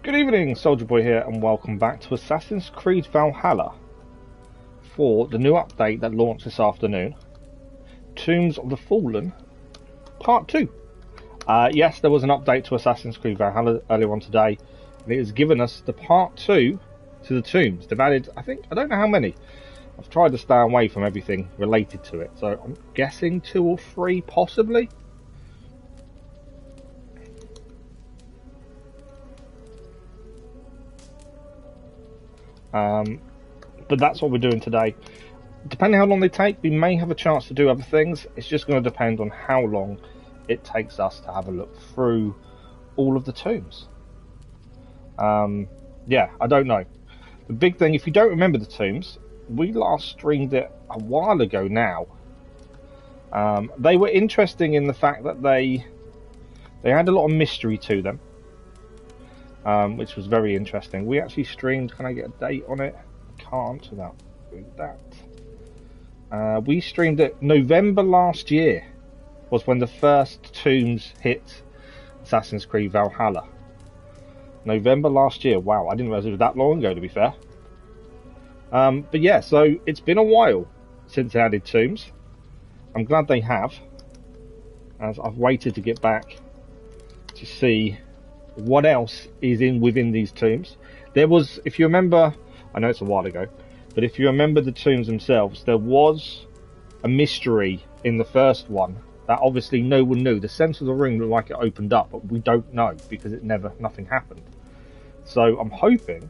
Good evening, Soldier Boy here, and welcome back to Assassin's Creed Valhalla for the new update that launched this afternoon, Tombs of the Fallen, Part 2. Yes, there was an update to Assassin's Creed Valhalla earlier on today, and it has given us the Part 2 to the Tombs. They've added, I don't know how many. I've tried to stay away from everything related to it, so I'm guessing 2 or 3 possibly. But that's what we're doing today. Depending how long they take, we may have a chance to do other things. It's just going to depend on how long it takes us to have a look through all of the tombs. Yeah, I don't know. The big thing, if you don't remember the tombs, we last streamed it a while ago now. They were interesting in the fact that they had a lot of mystery to them. Which was very interesting. We actually streamed, can I get a date on it? I can't without doing that. We streamed it November last year, was when the first tombs hit Assassin's Creed Valhalla. November last year, wow, I didn't realise it was that long ago, to be fair. But yeah, so it's been a while since they added tombs. I'm glad they have, as I've waited to get back to see what else is within these tombs. There was, if you remember, I know it's a while ago, but if you remember the tombs themselves, there was a mystery in the first one that obviously no one knew. The centre of the room looked like it opened up, but we don't know because nothing happened. So I'm hoping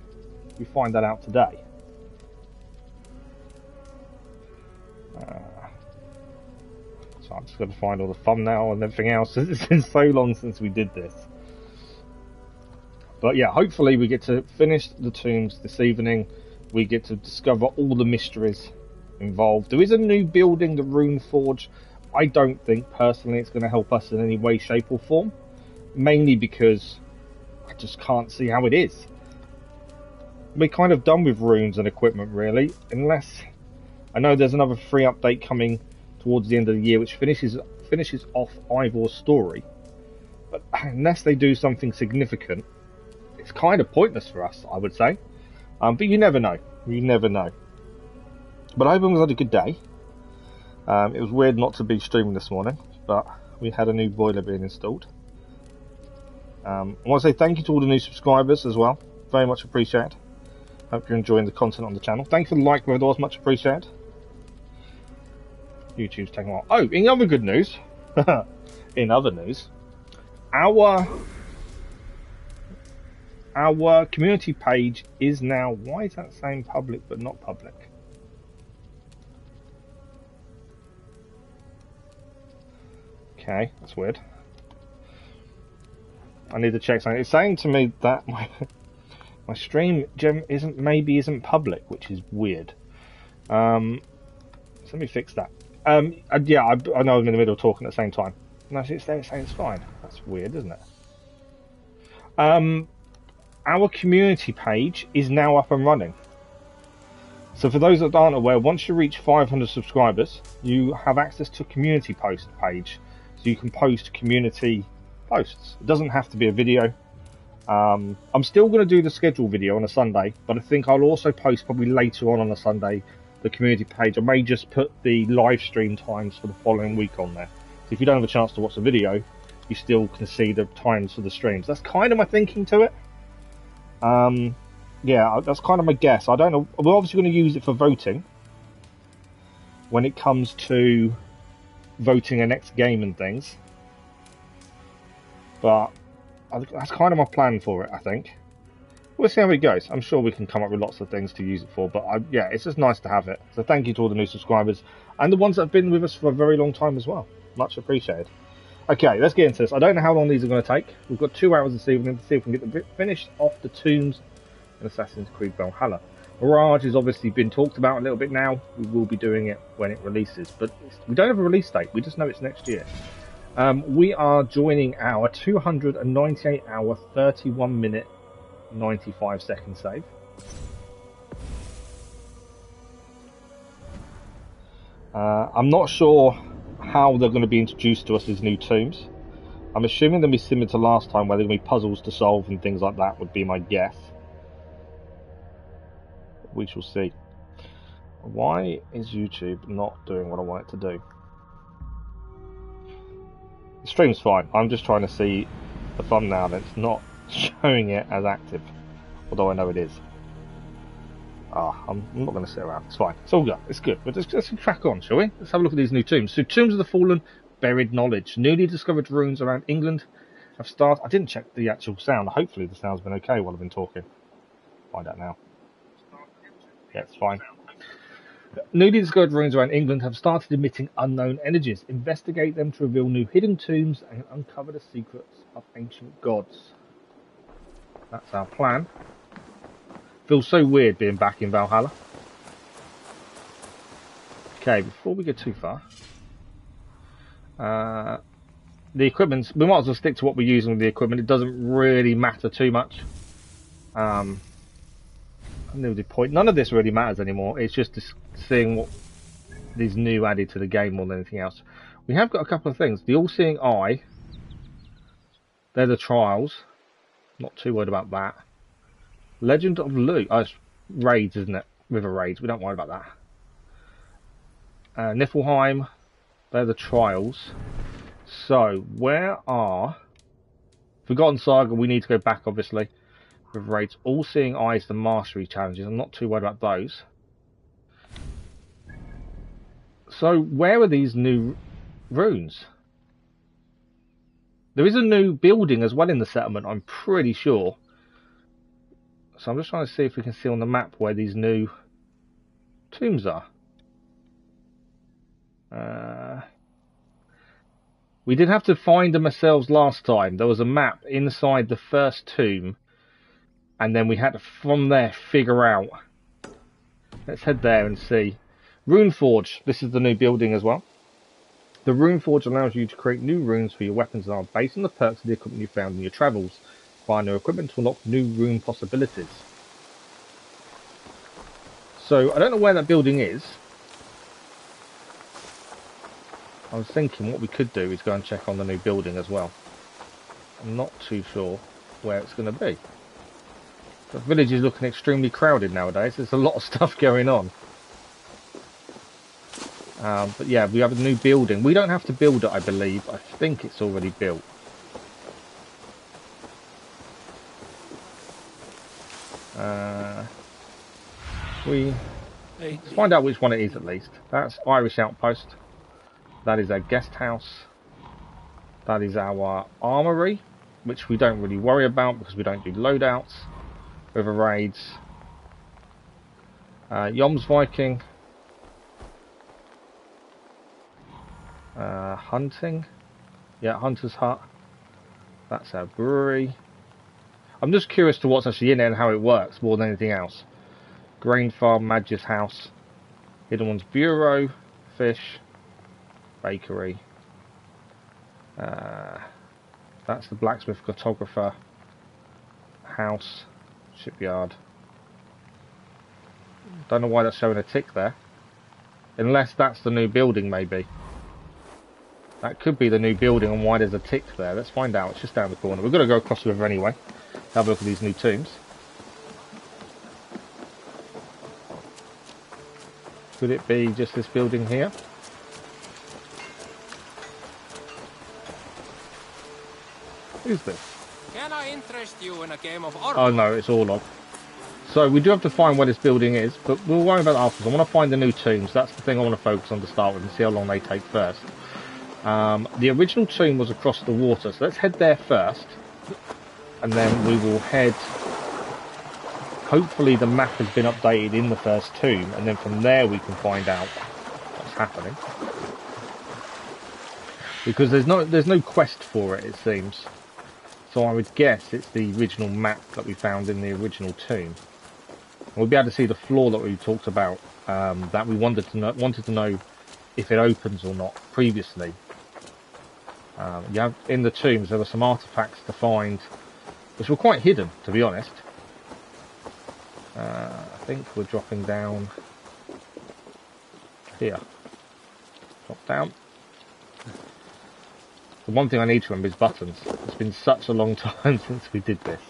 we find that out today. So I'm just going to find all the thumbnail and everything else. It's been so long since we did this. But yeah, hopefully we get to finish the tombs this evening. We get to discover all the mysteries involved. There is a new building, the Rune Forge. I don't think personally it's going to help us in any way, shape or form. Mainly because I just can't see how it is. We're kind of done with runes and equipment really. Unless, I know there's another free update coming towards the end of the year which finishes off Ivor's story. But unless they do something significant, it's kind of pointless for us, I would say. But you never know. You never know. But I hope everyone's had a good day. It was weird not to be streaming this morning, but we had a new boiler being installed. I want to say thank you to all the new subscribers as well. Very much appreciated. Hope you're enjoying the content on the channel. Thank you for the like, whether it was much appreciated. YouTube's taking a while. Oh, in other good news, our community page is now, why is that saying public but not public? Okay, that's weird. I need to check something. It's saying to me that my stream isn't public, which is weird. So let me fix that. Yeah, I know I'm in the middle of talking at the same time. No, it's saying it's fine. That's weird, isn't it? Our community page is now up and running. So for those that aren't aware, once you reach 500 subscribers, you have access to a community post page. So you can post community posts. It doesn't have to be a video. I'm still going to do the schedule video on a Sunday, but I think I'll also post probably later on a Sunday the community page. I may just put the live stream times for the following week on there. So if you don't have a chance to watch the video, you still can see the times for the streams. That's kind of my thinking to it. Yeah, that's kind of my guess. I don't know. We're obviously going to use it for voting when it comes to voting a next game and things. But that's kind of my plan for it, I think. We'll see how it goes. I'm sure we can come up with lots of things to use it for. But yeah, it's just nice to have it. So thank you to all the new subscribers and the ones that have been with us for a very long time as well. Much appreciated. Okay, let's get into this. I don't know how long these are going to take. We've got 2 hours this evening to see if we can get finished off the tombs in Assassin's Creed Valhalla. Mirage has obviously been talked about a little bit now. We will be doing it when it releases, but we don't have a release date. We just know it's next year. We are joining our 298 hour, 31 minute, 95 second save. I'm not sure how they're going to be introduced to us as new tombs. I'm assuming they'll be similar to last time, where there'll be puzzles to solve and things like that, would be my guess. We shall see. Why is YouTube not doing what I want it to do? The stream's fine. I'm just trying to see the thumbnail and it's not showing it as active. Although I know it is. I'm not going to sit around. It's fine. It's all good. It's good. But let's crack on, shall we? Let's have a look at these new tombs. So, Tombs of the Fallen, Buried Knowledge. Newly discovered ruins around England have started. I didn't check the actual sound. Hopefully the sound's been okay while I've been talking. Find out now. Yeah, it's fine. Newly discovered ruins around England have started emitting unknown energies. Investigate them to reveal new hidden tombs and uncover the secrets of ancient gods. That's our plan. Feels so weird being back in Valhalla. Okay, before we get too far, the equipment, we might as well stick to what we're using with the equipment. It doesn't really matter too much. I knew the point. None of this really matters anymore. It's just seeing what is new added to the game more than anything else. We have got a couple of things. The All-Seeing Eye. They're the trials. Not too worried about that. Legend of Lu. Oh, it's raids, isn't it? River raids. We don't worry about that. Niflheim. They're the trials. So, where are... Forgotten Saga, we need to go back, obviously. River raids. All-Seeing Eyes, the Mastery challenges. I'm not too worried about those. So, where are these new runes? There is a new building as well in the settlement, I'm pretty sure. So I'm just trying to see if we can see on the map where these new tombs are. We did have to find them ourselves last time. There was a map inside the first tomb, and then we had to, from there, figure out. Let's head there and see. Runeforge. This is the new building as well. The Runeforge allows you to create new runes for your weapons and armor based on the perks of the equipment you found in your travels. Buy new equipment to unlock new rune possibilities. So, I don't know where that building is. I was thinking what we could do is go and check on the new building as well. I'm not too sure where it's going to be. The village is looking extremely crowded nowadays. There's a lot of stuff going on. But yeah, we have a new building. We don't have to build it, I believe. I think it's already built. Let's find out which one it is at least. That's Irish Outpost. That is our guest house. That is our armory, which we don't really worry about because we don't do loadouts. River raids. Yoms Viking. Hunting. Yeah, Hunter's Hut. That's our brewery. I'm just curious to what's actually in there and how it works more than anything else. Grain Farm, Madge's House. Hidden One's Bureau. Fish. Bakery. That's the Blacksmith Cartographer. House. Shipyard. Don't know why that's showing a tick there. Unless that's the new building, maybe. That could be the new building and why there's a tick there. Let's find out. It's just down the corner. We've got to go across the river anyway. Have a look at these new tombs. Could it be just this building here? Who's this? Can I interest you in a game of Odyssey? Oh no, it's all off. So we do have to find where this building is, but we'll worry about that afterwards. I want to find the new tombs. That's the thing I want to focus on to start with and see how long they take first. The original tomb was across the water, so let's head there first. And then we will head... Hopefully the map has been updated in the first tomb, and then from there we can find out what's happening. Because there's no quest for it, it seems. So I would guess it's the original map that we found in the original tomb. We'll be able to see the floor that we talked about, that we wanted to know if it opens or not previously. In the tombs there were some artifacts to find, which were quite hidden, to be honest. I think we're dropping down here. Drop down. The one thing I need to remember is buttons. It's been such a long time since we did this.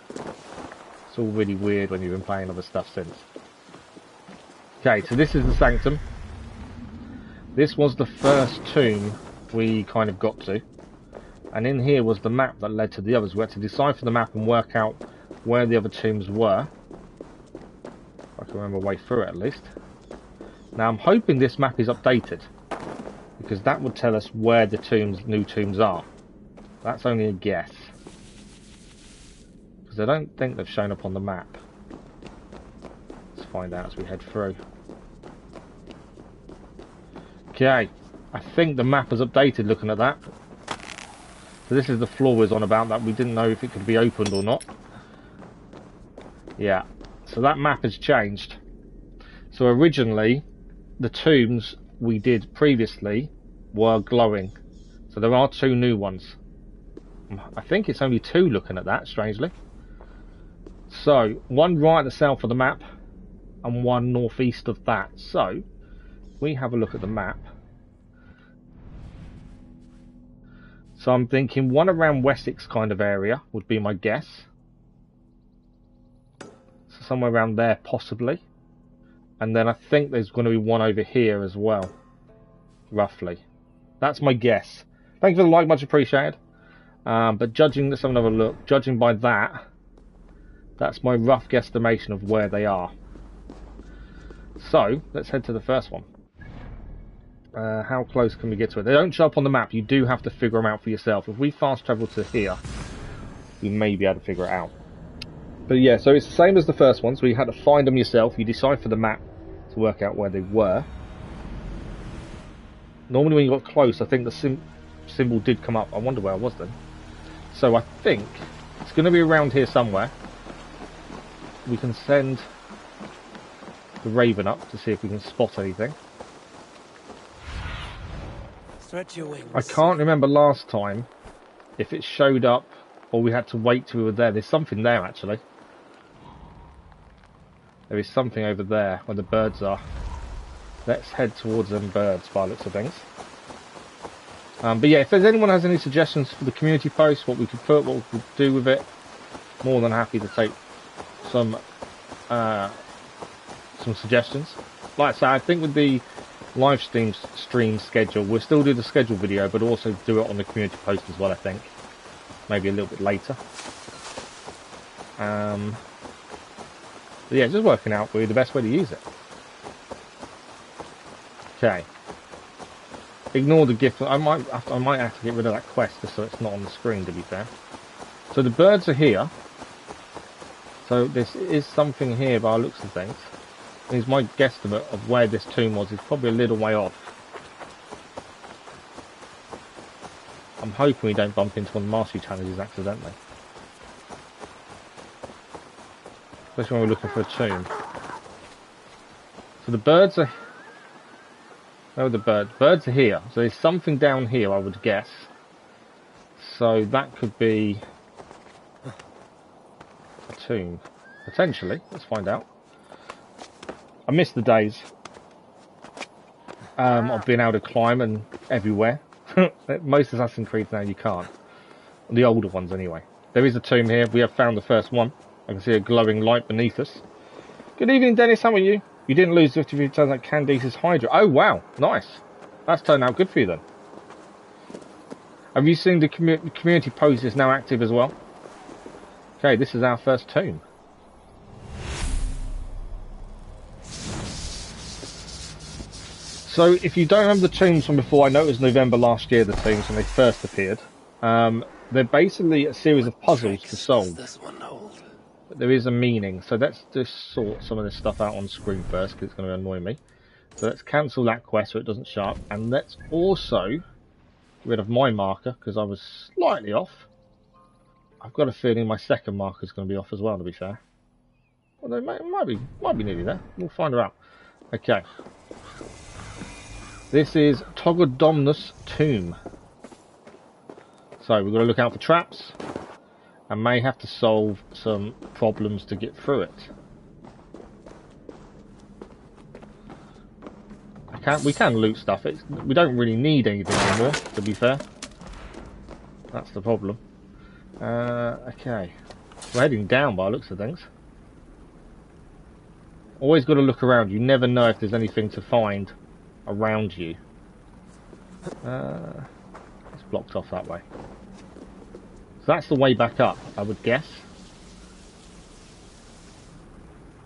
It's all really weird when you've been playing other stuff since. Okay, so this is the sanctum. This was the first tomb we kind of got to. And in here was the map that led to the others. We had to decipher the map and work out where the other tombs were. If I can remember a way through it at least. Now I'm hoping this map is updated, because that would tell us where the new tombs are. That's only a guess, because I don't think they've shown up on the map. Let's find out as we head through. Okay, I think the map is updated looking at that. So this is the floor was on about that we didn't know if it could be opened or not. Yeah, so that map has changed. So originally the tombs we did previously were glowing. So there are 2 new ones. I think it's only 2 looking at that, strangely. So, one right at the south of the map and one northeast of that. So, we have a look at the map. So I'm thinking one around Wessex kind of area would be my guess. So somewhere around there possibly. And then I think there's going to be one over here as well. Roughly. That's my guess. Thank you for the like, much appreciated. But judging, let's have another look. Judging by that, that's my rough guesstimation of where they are. So, let's head to the first one. How close can we get to it? They don't show up on the map. You do have to figure them out for yourself. If we fast travel to here, we may be able to figure it out. But yeah, so it's the same as the first one. So you had to find them yourself. You decipher the map to work out where they were. Normally when you got close, I think the symbol did come up. I wonder where I was then. So I think it's going to be around here somewhere. We can send the Raven up to see if we can spot anything. Stretch your wings. I can't remember last time if it showed up or we had to wait till we were there. There's something there actually. There is something over there where the birds are. Let's head towards them birds by the looks of things. But yeah, if there's anyone has any suggestions for the community post, what we could put, what we could do with it, more than happy to take some suggestions. Like I say, I think with the live stream schedule, we'll still do the schedule video, but also do it on the community post as well, I think. Maybe a little bit later. But yeah, just working out really the best way to use it. Okay. Ignore the gift. I might have to get rid of that quest just so it's not on the screen, to be fair. So the birds are here. So this is something here by the looks of things. Is my guesstimate of where this tomb was is probably a little way off. I'm hoping we don't bump into one of the mastery challenges accidentally. Especially when we're looking for a tomb. So the birds are... Where are the birds? Birds are here. So there's something down here, I would guess. So that could be a tomb. Potentially. Let's find out. I miss the days of being able to climb and everywhere. Most Assassin's Creed now you can't. The older ones anyway. There is a tomb here. We have found the first one. I can see a glowing light beneath us. Good evening, Dennis. How are you? You didn't lose 50 turns like Candice's Hydra. Oh, wow. Nice. That's turned out good for you then. Have you seen the community post is now active as well? Okay, this is our first tomb. So, if you don't remember the tombs from before, I know it was November last year, the tombs, when they first appeared. They're basically a series of puzzles to solve. But there is a meaning, so let's just sort some of this stuff out on screen first, because it's going to annoy me. So let's cancel that quest so it doesn't show up, and let's also get rid of my marker, because I was slightly off. I've got a feeling my second marker is going to be off as well, to be fair. Although it might be nearly there. We'll find her out. Okay. This is Togodomnus tomb. So we've got to look out for traps and may have to solve some problems to get through it. We can loot stuff. We don't really need anything anymore, to be fair. That's the problem. Okay. We're heading down by the looks of things. Always got to look around. You never know if there's anything to find around you. It's blocked off that way. So that's the way back up, I would guess.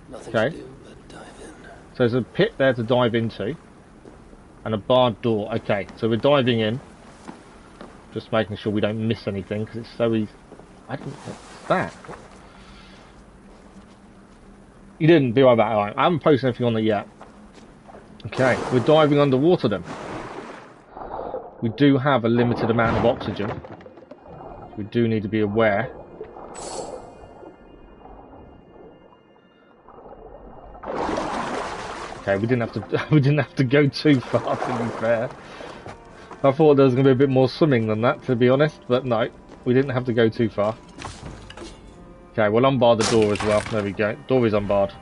Nothing Okay. to do but dive in. So there's a pit there to dive into. And a barred door. Okay, so we're diving in. Just making sure we don't miss anything, because it's so easy. I didn't... What's that? You didn't, be right back. Alright, I haven't posted anything on it yet. Okay, we're diving underwater then. We do have a limited amount of oxygen. We do need to be aware. Okay, we didn't have to go too far, to be fair. I thought there was going to be a bit more swimming than that, to be honest, but no, we didn't have to go too far. Okay, we'll unbar the door as well. There we go. Door is unbarred.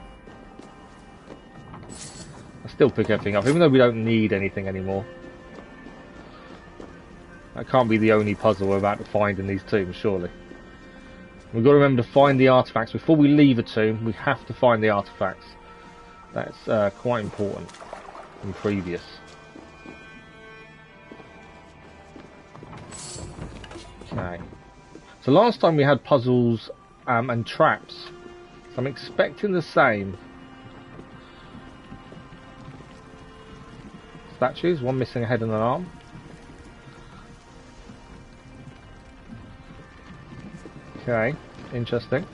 I still pick everything up, even though we don't need anything anymore. That can't be the only puzzle we're about to find in these tombs, surely. We've got to remember to find the artifacts. Before we leave a tomb, we have to find the artifacts. That's quite important from previous. Okay. So last time we had puzzles and traps. So I'm expecting the same. Statues, one missing a head and an arm. Okay, interesting.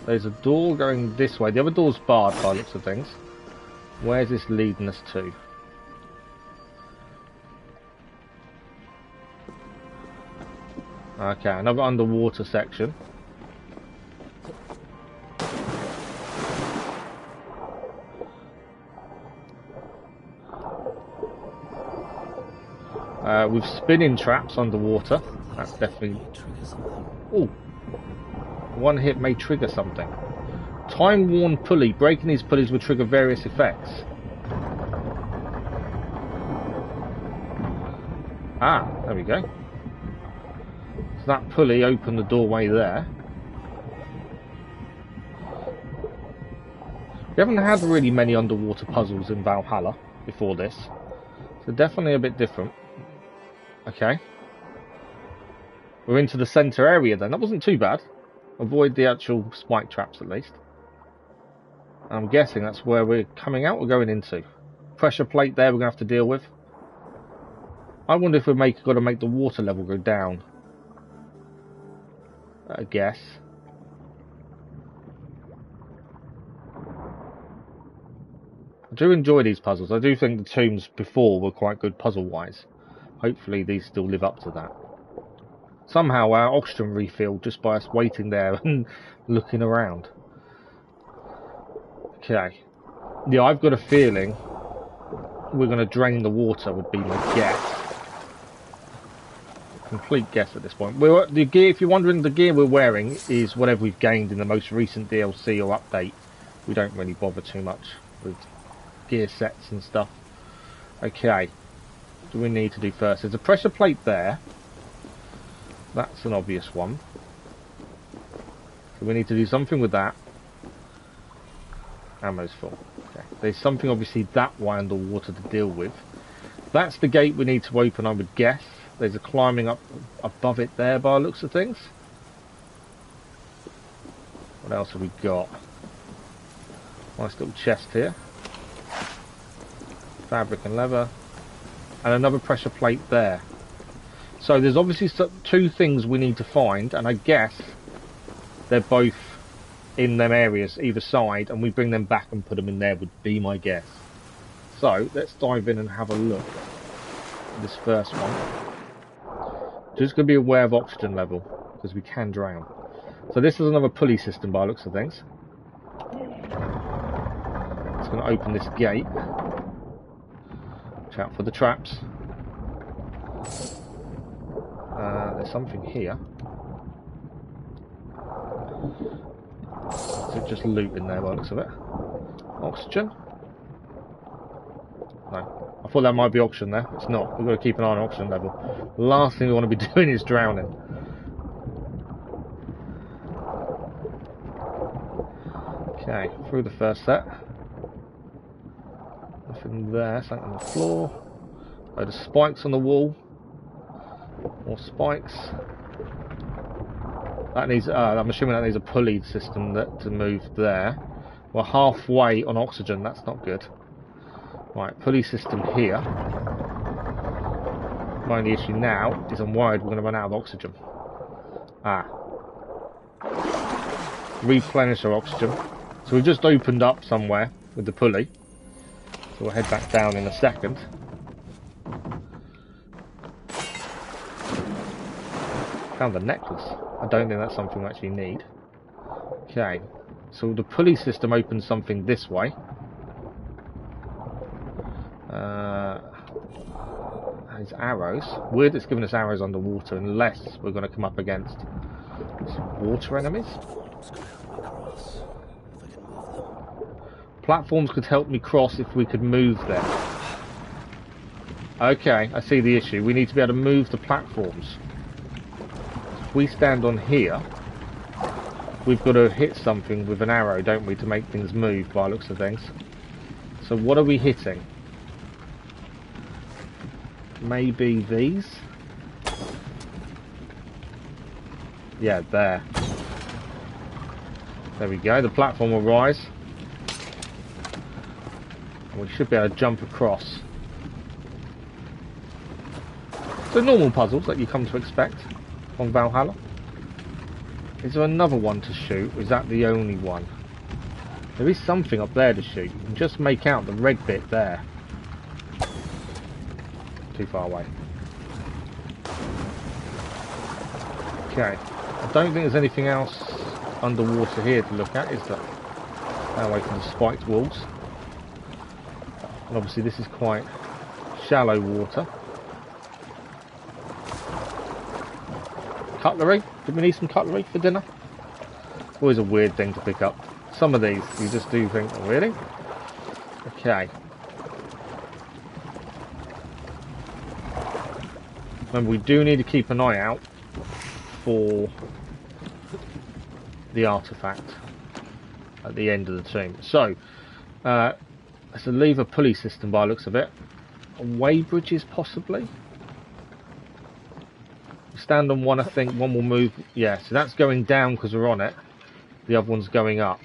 There's a door going this way. The other door's barred by the looks of things. Where's this leading us to? Okay, another underwater section. With spinning traps underwater. That's definitely... Ooh. One hit may trigger something. Time-worn pulley. Breaking these pulleys will trigger various effects. Ah, there we go. So that pulley opened the doorway there. We haven't had really many underwater puzzles in Valhalla before this. So definitely a bit different. Okay. We're into the centre area then. That wasn't too bad. Avoid the actual spike traps at least. I'm guessing that's where we're coming out or going into. Pressure plate there we're going to have to deal with. I wonder if we've got to make the water level go down. I guess. I do enjoy these puzzles. I do think the tombs before were quite good puzzle-wise. Hopefully these still live up to that. Somehow our oxygen refilled just by us waiting there and looking around. Okay. Yeah, I've got a feeling we're going to drain the water would be my guess. Complete guess at this point. The gear, if you're wondering, the gear we're wearing is whatever we've gained in the most recent DLC or update. We don't really bother too much with gear sets and stuff. Okay. What do we need to do first? There's a pressure plate there. That's an obvious one. So we need to do something with that. Ammo's full. Okay. There's something obviously that way underwater to deal with. That's the gate we need to open, I would guess. There's a climbing up above it there by the looks of things. What else have we got? Nice little chest here. Fabric and leather. And another pressure plate there. So there's obviously two things we need to find, and I guess they're both in them areas either side, and we bring them back and put them in there would be my guess. So let's dive in and have a look at this first one. Just going to be aware of oxygen level, because we can drown. So this is another pulley system by the looks of things. It's going to open this gate. Watch out for the traps. There's something here. Is it just loot in there by the looks of it? Oxygen? No. I thought that might be oxygen there. It's not. We've got to keep an eye on oxygen level. The last thing we want to be doing is drowning. Okay, through the first set. Nothing there, something on the floor. Load of spikes on the wall. More spikes. That needs, I'm assuming that needs a pulley system to move there. We're halfway on oxygen, that's not good. Right, pulley system here. My only issue now is I'm worried we're going to run out of oxygen. Replenish our oxygen. So we've just opened up somewhere with the pulley. So we'll head back down in a second. Found the necklace. I don't think that's something we actually need. Okay, so the pulley system opens something this way. These arrows. Weird it's giving us arrows underwater unless we're going to come up against some water enemies. Platforms could help me cross if we could move them. Okay, I see the issue. We need to be able to move the platforms. If we stand on here, we've got to hit something with an arrow, don't we, to make things move by the looks of things. So what are we hitting? Maybe these? Yeah, there. There we go, the platform will rise. And we should be able to jump across. So normal puzzles that you come to expect on Valhalla. Is there another one to shoot? Or is that the only one? There is something up there to shoot. You can just make out the red bit there. Too far away. Okay. I don't think there's anything else underwater here to look at, is there? Away from the spiked walls. And obviously this is quite shallow water. Cutlery? Did we need some cutlery for dinner? Always a weird thing to pick up. Some of these you just do think, oh, really? Okay. Remember, we do need to keep an eye out for the artifact at the end of the tomb. So, it's a lever pulley system by the looks of it. Way bridges possibly. Stand on one, I think one will move. Yeah, so that's going down because we're on it. The other one's going up.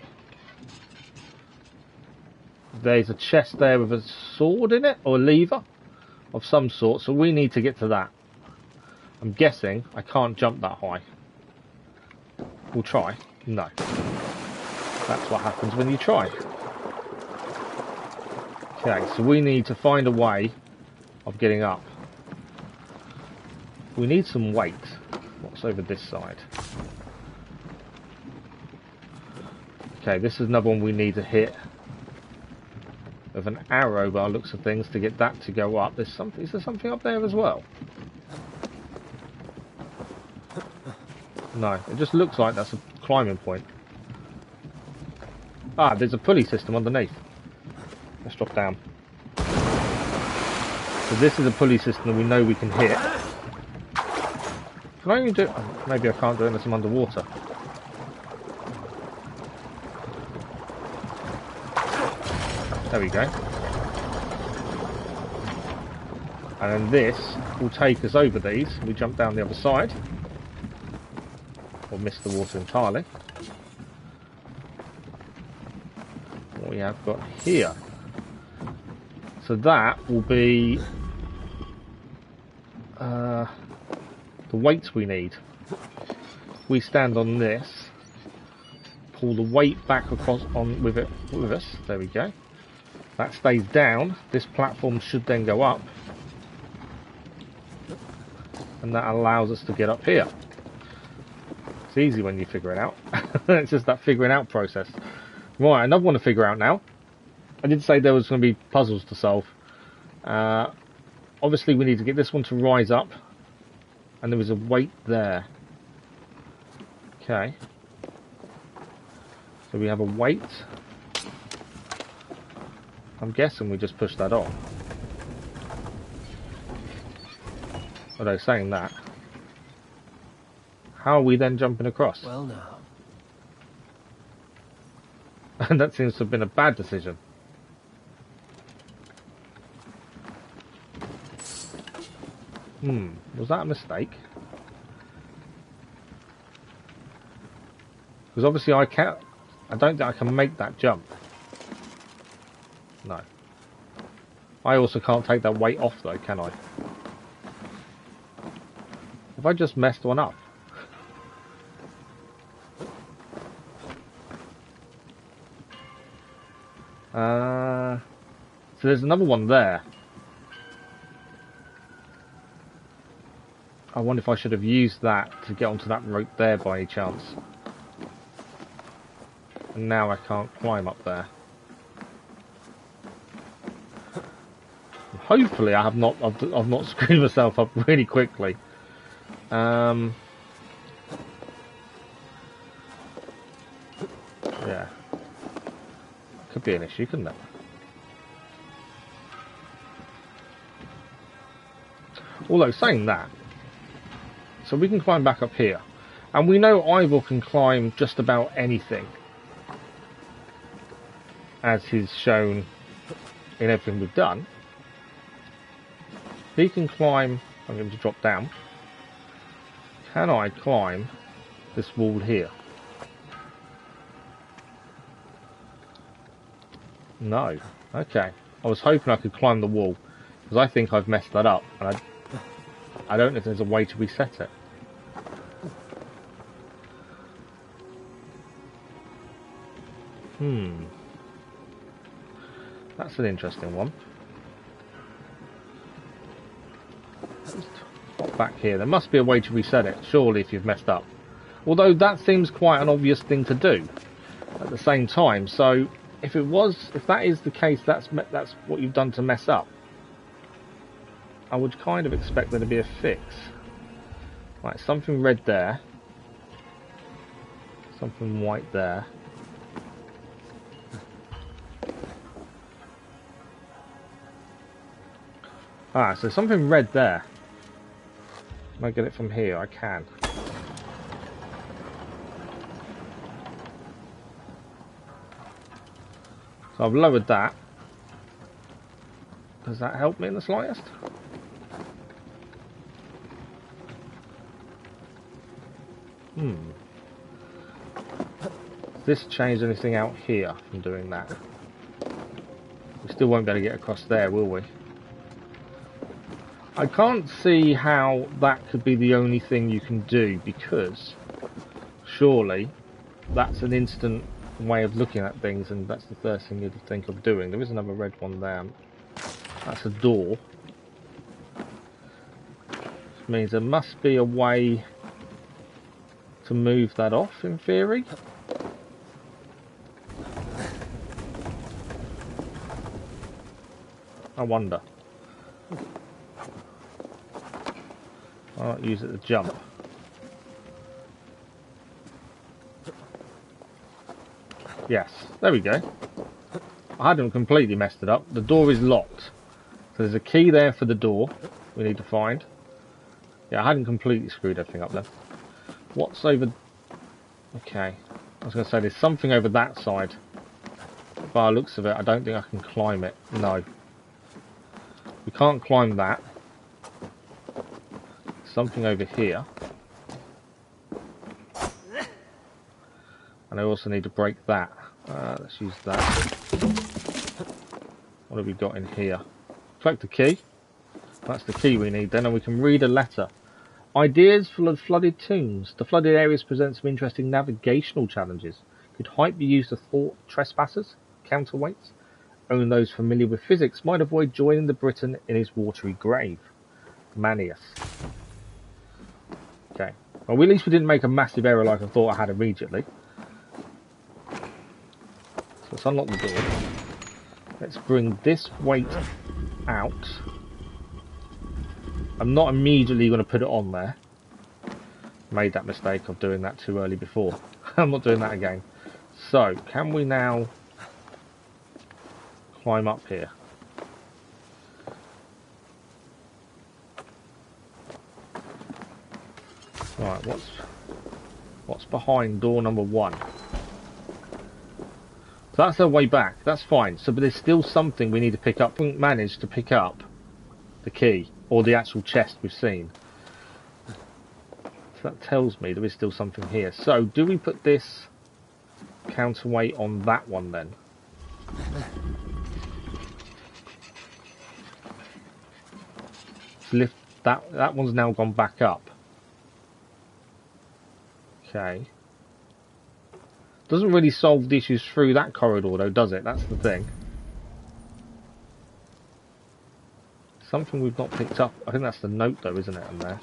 There's a chest there with a sword in it, or a lever of some sort, so we need to get to that. I'm guessing I can't jump that high. We'll try. No. That's what happens when you try. Okay, so we need to find a way of getting up. We need some weight. What's over this side? Okay, this is another one we need to hit with an arrow by the looks of things to get that to go up. There's something. Is there something up there as well? No, it just looks like that's a climbing point. Ah, there's a pulley system underneath. Let's drop down. So this is a pulley system that we know we can hit. Can I even do it? Oh, maybe I can't do it unless I'm underwater. There we go. And then this will take us over these. We jump down the other side. Or miss the water entirely. What we have got here. So that will be the weights we need. We stand on this, pull the weight back across on with us. There we go. That stays down. This platform should then go up, and that allows us to get up here. It's easy when you figure it out. It's just that figuring out process. Right, another one to figure out now. I did say there was going to be puzzles to solve. Obviously we need to get this one to rise up, and there was a weight there. Okay. So we have a weight. I'm guessing we just push that on. Although saying that, how are we then jumping across? Well now. And that seems to have been a bad decision. Was that a mistake? Because obviously I don't think I can make that jump. No. I also can't take that weight off though, can I? Have I just messed one up? So there's another one there. I wonder if I should have used that to get onto that rope there by any chance. And now I can't climb up there. Hopefully I've not screwed myself up really quickly. Yeah. Could be an issue, couldn't it? Although saying that, so we can climb back up here. And we know Ivor can climb just about anything, as he's shown in everything we've done. He can climb. I'm going to drop down. Can I climb this wall here? No. Okay. I was hoping I could climb the wall, because I think I've messed that up, and I don't know if there's a way to reset it. That's an interesting one. Let's hop back here. There must be a way to reset it, surely, if you've messed up. Although that seems quite an obvious thing to do at the same time. So if that is the case, that's what you've done to mess up. I would kind of expect there to be a fix. Right, something red there. Something white there. Ah, so something red there. Can I get it from here? I can. So I've lowered that. Does that help me in the slightest? Does this change anything out here from doing that? We still won't be able to get across there, will we? I can't see how that could be the only thing you can do, because surely that's an instant way of looking at things, and that's the first thing you'd think of doing. There is another red one there. That's a door. Which means there must be a way to move that off, in theory. I wonder. I might use it to jump. Yes, there we go. I hadn't completely messed it up. The door is locked. So there's a key there for the door we need to find. Yeah, I hadn't completely screwed everything up then. What's over... Okay. I was going to say there's something over that side. By the looks of it, I don't think I can climb it. No. We can't climb that. Something over here. And I also need to break that. Let's use that. What have we got in here? Collect the key. That's the key we need then, and we can read a letter. Ideas for flooded tombs. The flooded areas present some interesting navigational challenges. Could height be used to thwart trespassers? Counterweights? Only those familiar with physics might avoid joining the Briton in his watery grave. Manius. Okay. Well, at least we didn't make a massive error like I thought I had immediately. So let's unlock the door. Let's bring this weight out. I'm not immediately going to put it on there. Made that mistake of doing that too early before. I'm not doing that again. So, can we now climb up here? Right, what's behind door number 1? So that's their way back. That's fine. So, but there's still something we need to pick up. We haven't managed to pick up the key or the actual chest we've seen. So that tells me there is still something here. So, do we put this counterweight on that one then? Let's lift that. That one's now gone back up. Okay. Doesn't really solve the issues through that corridor though, does it? That's the thing. Something we've not picked up. I think that's the note though, isn't it, in there?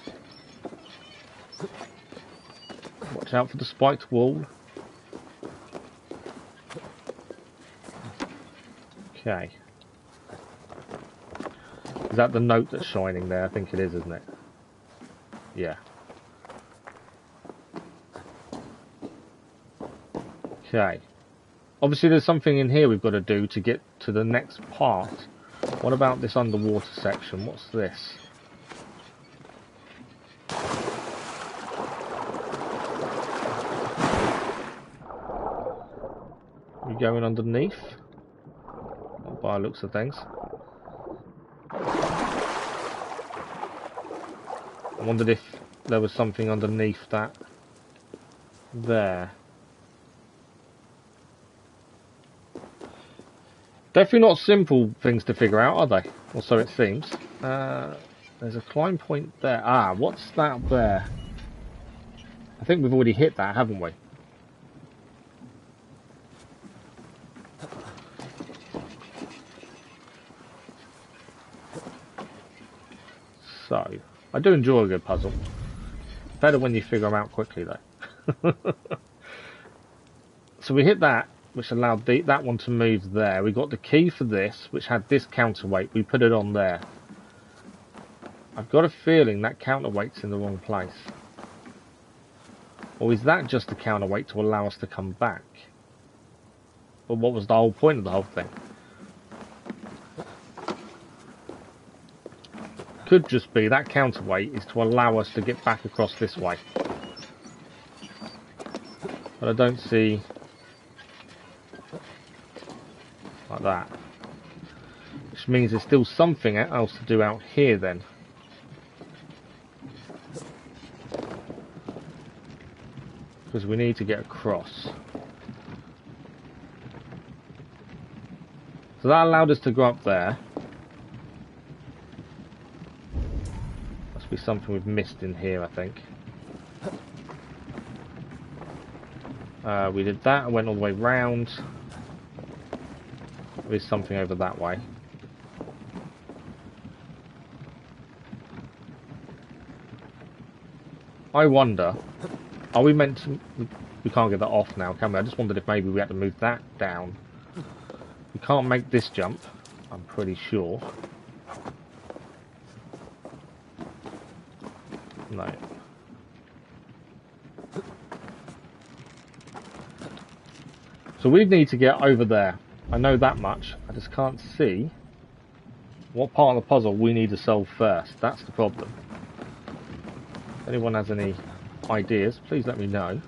Watch out for the spiked wall. Okay. Is that the note that's shining there? I think it is, isn't it? Yeah. Okay. Obviously there's something in here we've got to do to get to the next part. What about this underwater section? What's this? We going underneath? Not by the looks of things. I wondered if there was something underneath that there. Definitely not simple things to figure out, are they? Or so it seems. There's a climb point there. Ah, what's that there? I think we've already hit that, haven't we? So, I do enjoy a good puzzle. Better when you figure them out quickly, though. So we hit that, which allowed that one to move there. We got the key for this, which had this counterweight. We put it on there. I've got a feeling that counterweight's in the wrong place. Or is that just a counterweight to allow us to come back? But what was the whole point of the whole thing? Could just be that counterweight is to allow us to get back across this way. But I don't see... like that. Which means there's still something else to do out here then. Because we need to get across. So that allowed us to go up there. Must be something we've missed in here, I think. We did that and went all the way round. There is something over that way. I wonder, are we meant to... We can't get that off now, can we? I just wondered if maybe we had to move that down. We can't make this jump, I'm pretty sure. No. So we need to get over there. I know that much. I just can't see what part of the puzzle we need to solve first. That's the problem. If anyone has any ideas, please let me know.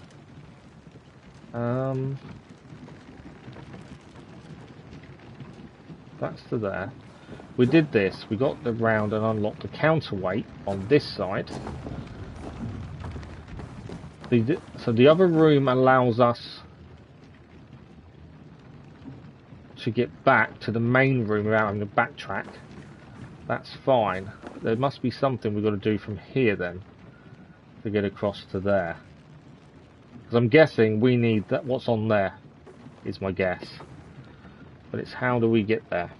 That's to there. We did this. We got the round and unlocked the counterweight on this side. So the other room allows us to get back to the main room without having to backtrack. That's fine. But there must be something we've got to do from here then to get across to there. Because I'm guessing we need that. What's on there is my guess. But it's how do we get there?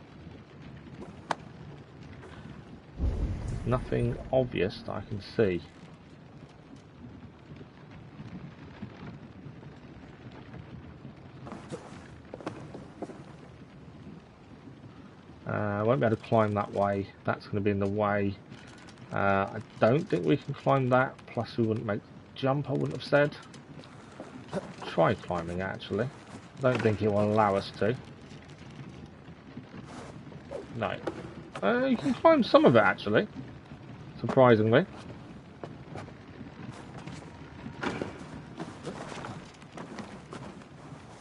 Nothing obvious that I can see. I won't be able to climb that way. That's going to be in the way. I don't think we can climb that. Plus we wouldn't make the jump, I wouldn't have said. Try climbing actually. I don't think it will allow us to. No. You can climb some of it actually. Surprisingly.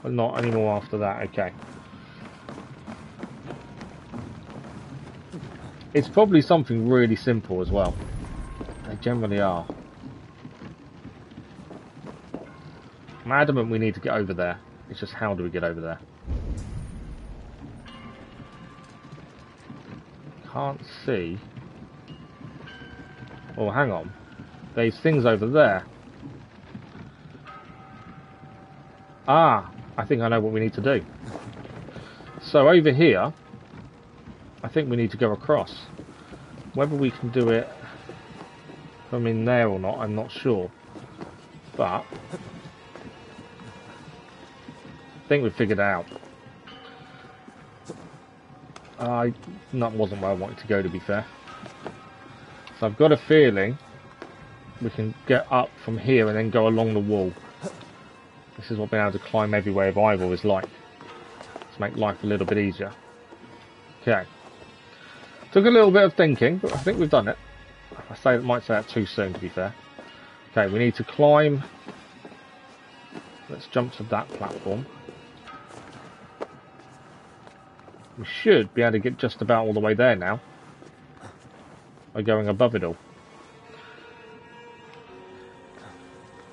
But not anymore after that, okay. It's probably something really simple as well. They generally are. I'm adamant we need to get over there. It's just how do we get over there? Can't see. Oh, hang on. There's things over there. Ah, I think I know what we need to do. So over here, I think we need to go across. Whether we can do it from in there or not, I'm not sure. But I think we've figured it out. That wasn't where I wanted to go, to be fair. So I've got a feeling we can get up from here and then go along the wall. This is what being able to climb everywhere of Ivor is like. To make life a little bit easier. Okay. Took a little bit of thinking, but I think we've done it. I might say that too soon, to be fair. Okay, we need to climb. Let's jump to that platform. We should be able to get just about all the way there now. By going above it all.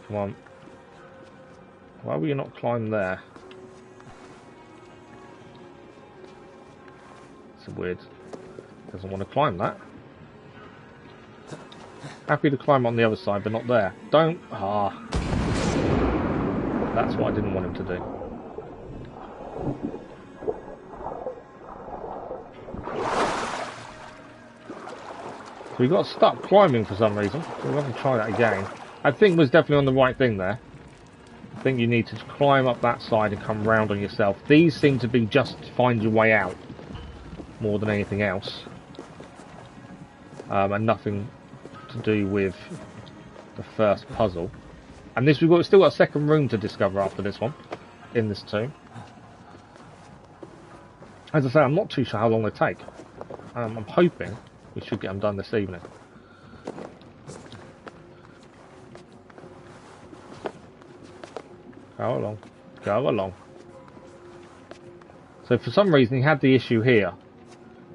Come on. Why will you not climb there? It's weird. Doesn't want to climb that. Happy to climb on the other side, but not there. Don't. Ah. That's what I didn't want him to do. So we got stuck climbing for some reason. So we'll have to try that again. I think was definitely on the right thing there. I think you need to climb up that side and come round on yourself. These seem to be just to find your way out. More than anything else. And nothing to do with the first puzzle. And this we've still got a second room to discover after this one. In this tomb. As I say, I'm not too sure how long they take. I'm hoping we should get them done this evening. Go along. Go along. So for some reason he had the issue here.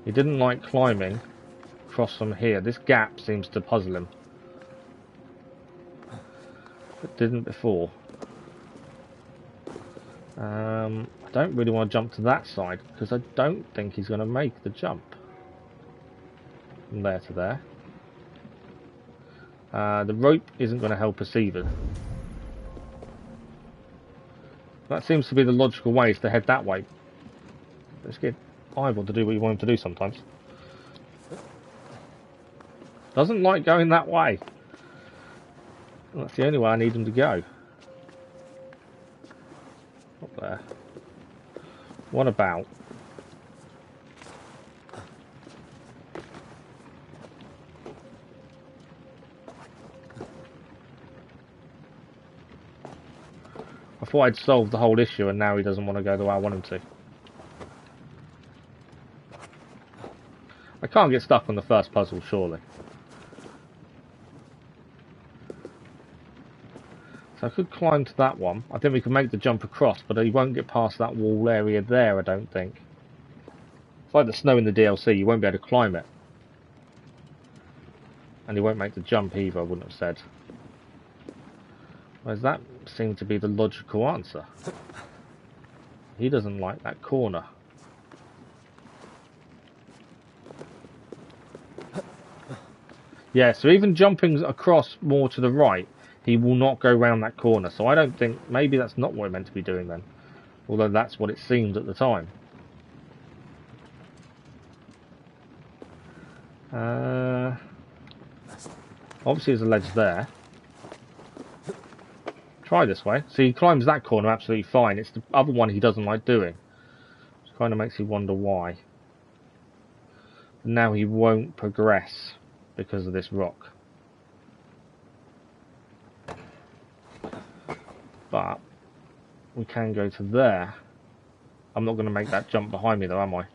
He didn't like climbing across from here. This gap seems to puzzle him. It didn't before. I don't really want to jump to that side because I don't think he's going to make the jump. From there to there. The rope isn't going to help us either. That seems to be the logical way, is to head that way. Let's get Ivor to do what you want him to do sometimes. Doesn't like going that way. That's the only way I need him to go. Up there. What about? I thought I'd solved the whole issue and now he doesn't want to go the way I want him to. I can't get stuck on the first puzzle, surely. So I could climb to that one. I think we can make the jump across, but he won't get past that wall area there, I don't think. It's like the snow in the DLC, you won't be able to climb it. And he won't make the jump either, I wouldn't have said. Whereas that seemed to be the logical answer. He doesn't like that corner. Yeah, so even jumping across more to the right, he will not go round that corner. So I don't think, maybe that's not what we're meant to be doing then. Although that's what it seemed at the time. Obviously there's a ledge there. Try this way. So he climbs that corner absolutely fine. It's the other one he doesn't like doing. Which kind of makes you wonder why. And now he won't progress because of this rock. But we can go to there. I'm not going to make that jump behind me though, am I?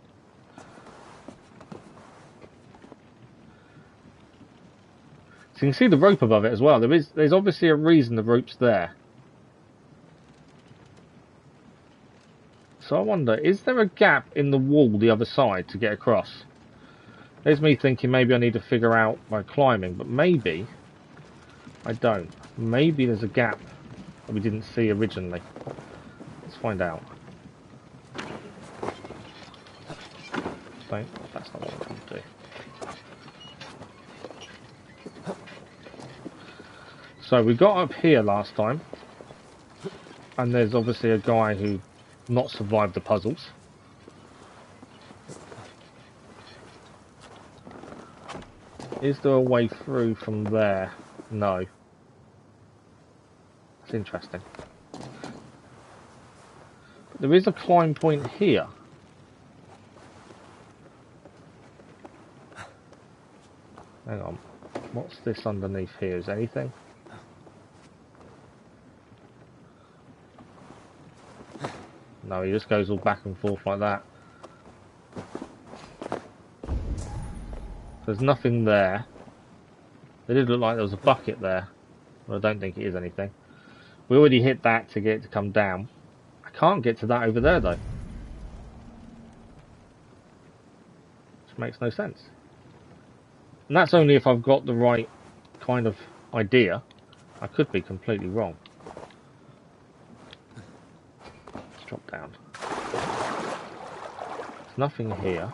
So you can see the rope above it as well. There's obviously a reason the rope's there. So I wonder, is there a gap in the wall the other side to get across? There's me thinking maybe I need to figure out by climbing, but maybe I don't. Maybe there's a gap that we didn't see originally. Let's find out. That's not what I'm trying to do. So we got up here last time, and there's obviously a guy who not survived the puzzles. Is there a way through from there? No. That's interesting. There is a climb point here. Hang on. What's this underneath here? Is anything? No, he just goes all back and forth like that. There's nothing there. It did look like there was a bucket there. But I don't think it is anything. We already hit that to get it to come down. I can't get to that over there though. Which makes no sense. And that's only if I've got the right kind of idea. I could be completely wrong. Let's drop down. There's nothing here.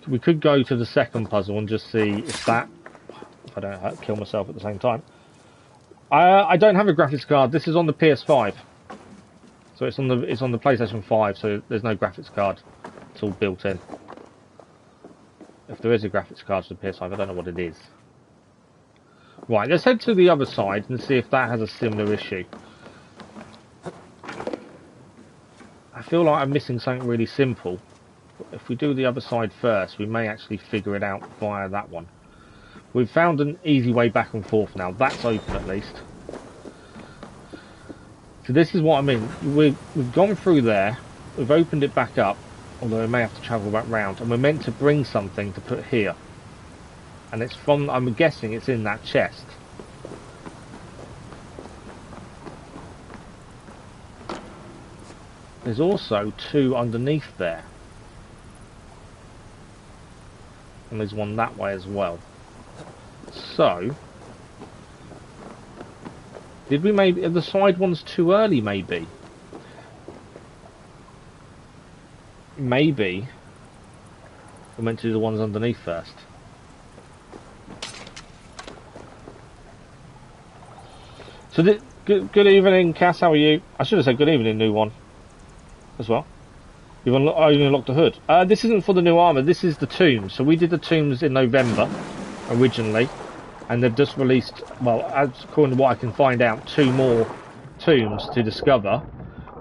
We could go to the second puzzle and just see if that... If I don't kill myself at the same time. I don't have a graphics card. This is on the PS5. So it's on the PlayStation 5, so there's no graphics card. It's all built in. If there is a graphics card for the PS5, I don't know what it is. Right, let's head to the other side and see if that has a similar issue. I feel like I'm missing something really simple. If we do the other side first, we may actually figure it out via that one. We've found an easy way back and forth now. That's open at least. So this is what I mean. We've gone through there. We've opened it back up. Although we may have to travel back round. And we're meant to bring something to put here. And it's from... I'm guessing it's in that chest. There's also two underneath there. And there's one that way as well. So, did we maybe... Are the side ones too early, maybe? Maybe we're meant to do the ones underneath first. So, good evening, Cass, how are you? I should have said good evening, new one, as well. You've unlocked the hood. This isn't for the new armour, this is the tombs. So we did the tombs in November, originally, and they've just released, well, as according to what I can find out, 2 more tombs to discover,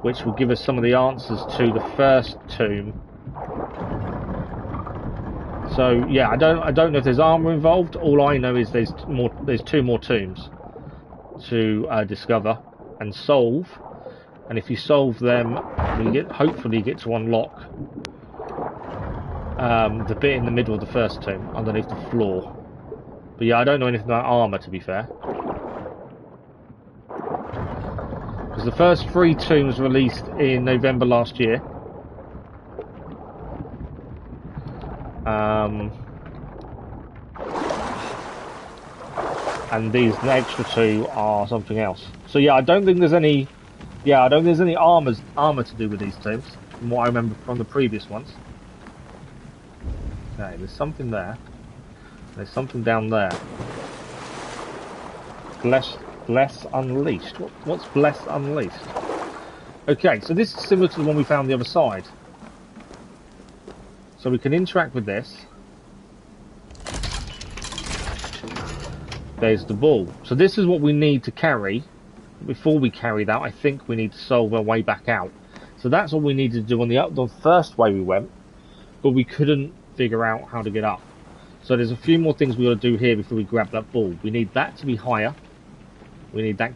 which will give us some of the answers to the first tomb. So yeah, I don't know if there's armour involved. All I know is there's 2 more tombs to discover and solve. And if you solve them, we hopefully get to unlock the bit in the middle of the first tomb, underneath the floor. But yeah, I don't know anything about armour, to be fair. Because the first 3 tombs released in November last year. And these extra 2 are something else. So yeah, I don't think there's any... Yeah, I don't think there's any armour to do with these tombs, from what I remember from the previous ones. Okay, there's something there. There's something down there. Bless Unleashed. What's Bless Unleashed? Okay, so this is similar to the one we found the other side. So we can interact with this. There's the ball. So this is what we need to carry. Before we carry that, I think we need to solve our way back out. So that's what we needed to do on the first way we went, but we couldn't figure out how to get up. So there's a few more things we got to do here before we grab that ball. We need that to be higher. We need that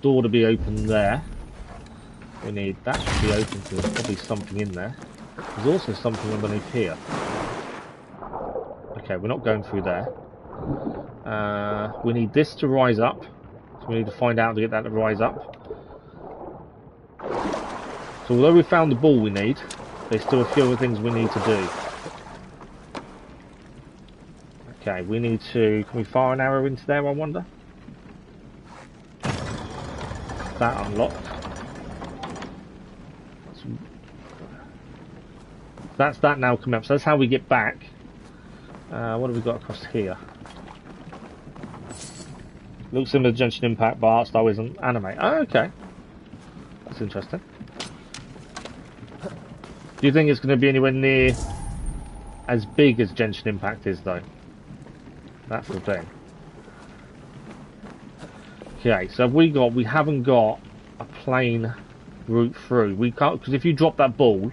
door to be open there. We need that to be open, so there's probably something in there. There's also something underneath here. Okay, we're not going through there. We need this to rise up. So We need to find out to get that to rise up. So although we found the ball we need, there's still a few other things we need to do. Okay, we need to... Can we fire an arrow into there, I wonder? That unlocked. That's that now coming up. So that's how we get back. What have we got across here? Looks similar to Genshin Impact, but art style isn't anime. Oh, okay. That's interesting. Do you think it's going to be anywhere near as big as Genshin Impact is, though? That's the thing. Okay, so we haven't got a plain route through. We can't, because if you drop that ball,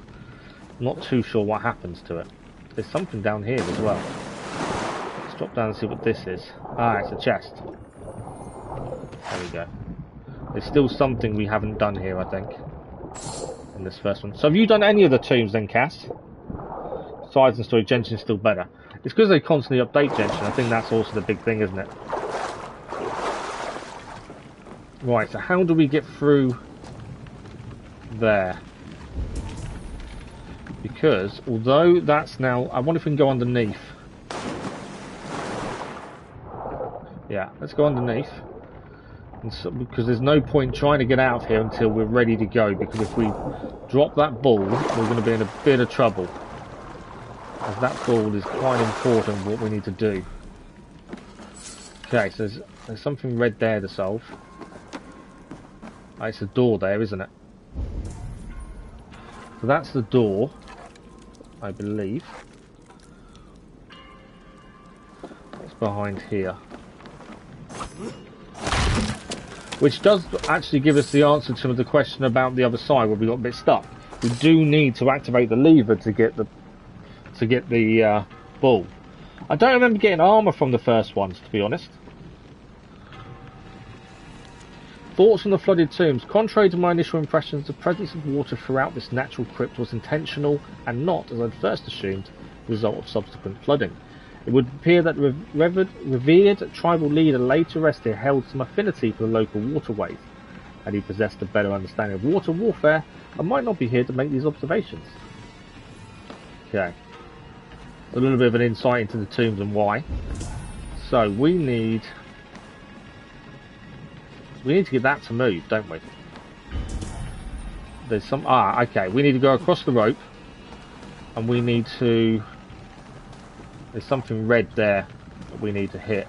I'm not too sure what happens to it. There's something down here as well. Let's drop down and see what this is. Ah, it's a chest. There we go. There's still something we haven't done here, I think, in this first one. So have you done any of the tombs then, Cass? Sides and story, Genshin's still better. It's because they constantly update Genshin. I think that's also the big thing, isn't it? Right, so how do we get through there? Because, although that's now... I wonder if we can go underneath. Yeah, let's go underneath. And so, because there's no point trying to get out of here until we're ready to go. Because if we drop that ball, we're going to be in a bit of trouble. As that ball is quite important what we need to do. Okay, so there's something red there to solve. Oh, it's a door there, isn't it? So that's the door, I believe. What's behind here? Which does actually give us the answer to the question about the other side where we got a bit stuck. We do need to activate the lever to get the ball. I don't remember getting armor from the first ones, to be honest. Thoughts on the flooded tombs. Contrary to my initial impressions, the presence of water throughout this natural crypt was intentional and not, as I'd first assumed, the result of subsequent flooding. It would appear that revered tribal leader later rested held some affinity for the local waterways, and he possessed a better understanding of water warfare and might not be here to make these observations. Okay. A little bit of an insight into the tombs and why. So we need to get that to move, don't we? There's some... Ah, okay. We need to go across the rope. And we need to... There's something red there that we need to hit.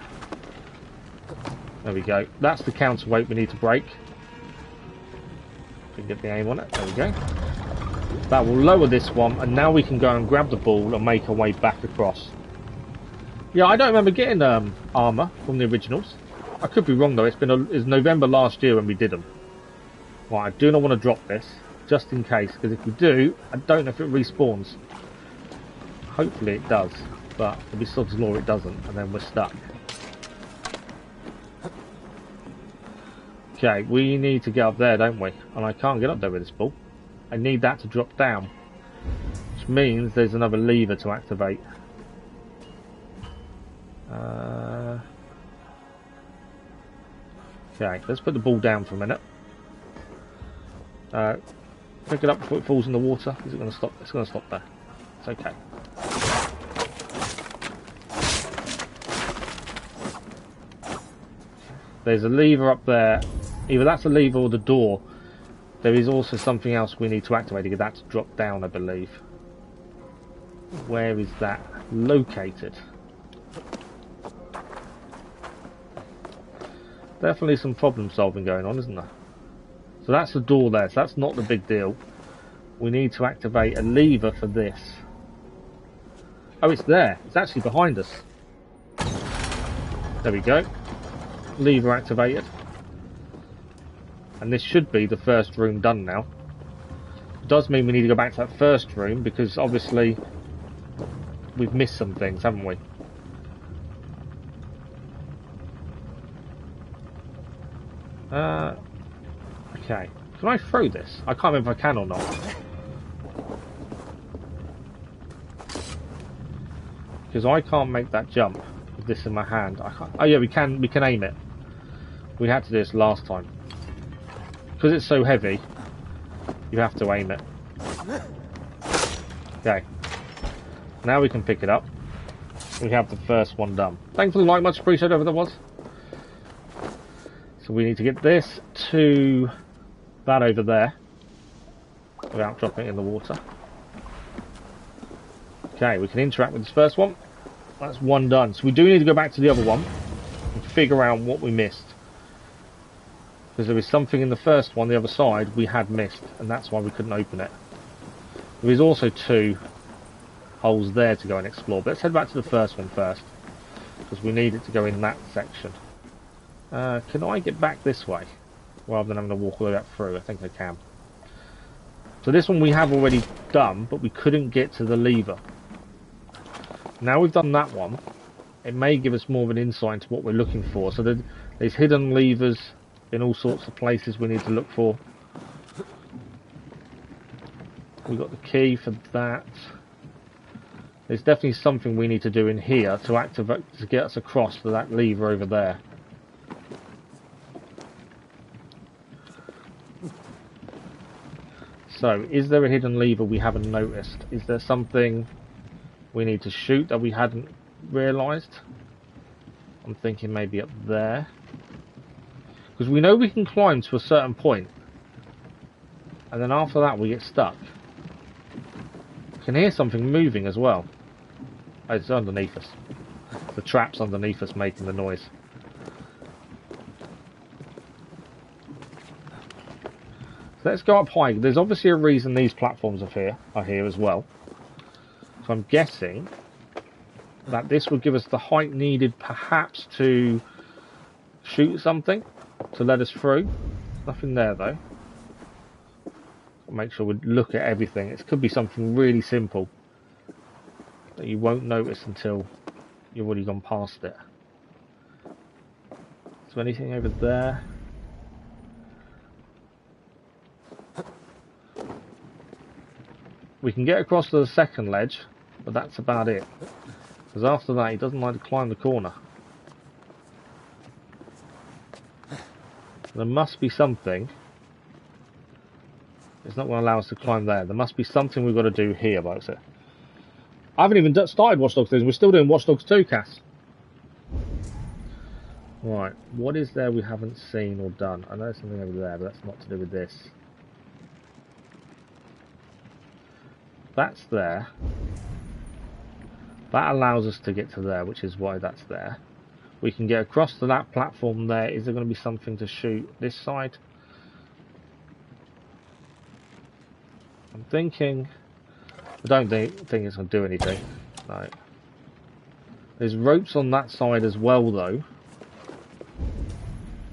There we go. That's the counterweight we need to break. We can get the aim on it. There we go. That will lower this one. And now we can go and grab the ball and make our way back across. Yeah, I don't remember getting armour from the originals. I could be wrong though, it's November last year when we did them. Right, I do not want to drop this, just in case, because if we do, I don't know if it respawns. Hopefully it does, but if it's sod's law it doesn't, and then we're stuck. Okay, we need to get up there, don't we? And I can't get up there with this ball. I need that to drop down, which means there's another lever to activate. Okay, let's put the ball down for a minute. Pick it up before it falls in the water. Is it going to stop? It's going to stop there. It's okay. There's a lever up there. Either that's a lever or the door. There is also something else we need to activate to get that to drop down, I believe. Where is that located? Definitely some problem solving going on, isn't there? So that's the door there, so that's not the big deal. We need to activate a lever for this. Oh, it's there. It's actually behind us. There we go. Lever activated. And this should be the first room done now. It does mean we need to go back to that first room because obviously we've missed some things, haven't we? Okay. Can I throw this? I can't remember if I can or not. Because I can't make that jump with this in my hand. I can't. Oh yeah, we can aim it. We had to do this last time. Because it's so heavy, you have to aim it. Okay. Now we can pick it up. We have the first one done. Thanks for the like, much appreciated, whoever that was. So we need to get this to that over there without dropping it in the water. Okay, we can interact with this first one. That's one done. So we do need to go back to the other one and figure out what we missed. Because there was something in the first one, the other side, we had missed, and that's why we couldn't open it. There is also 2 holes there to go and explore, but let's head back to the first one first, because we need it to go in that section. Can I get back this way, rather than having to walk all the way back through? I think I can. So this one we have already done, but we couldn't get to the lever. Now we've done that one, it may give us more of an insight into what we're looking for. So there's hidden levers in all sorts of places we need to look for. We've got the key for that. There's definitely something we need to do in here to activate, to get us across to that lever over there. So, is there a hidden lever we haven't noticed? Is there something we need to shoot that we hadn't realised? I'm thinking maybe up there. Because we know we can climb to a certain point, and then after that we get stuck. I can hear something moving as well. Oh, it's underneath us. The trap's underneath us making the noise. So let's go up high. There's obviously a reason these platforms are here as well. So I'm guessing that this would give us the height needed perhaps to shoot something to let us through. Nothing there though. Make sure we look at everything. It could be something really simple that you won't notice until you've already gone past it. Is there anything over there? We can get across to the second ledge, but that's about it. Because after that, he doesn't like to climb the corner. There must be something. It's not going to allow us to climb there. There must be something we've got to do here, about it. I haven't even started Watch Dogs 2. We're still doing Watch Dogs 2, Cass. Right, what is there we haven't seen or done? I know there's something over there, but that's not to do with this. That's there. That allows us to get to there, which is why that's there. We can get across to that platform there. Is there going to be something to shoot this side? I'm thinking... I don't think it's going to do anything. No. There's ropes on that side as well, though.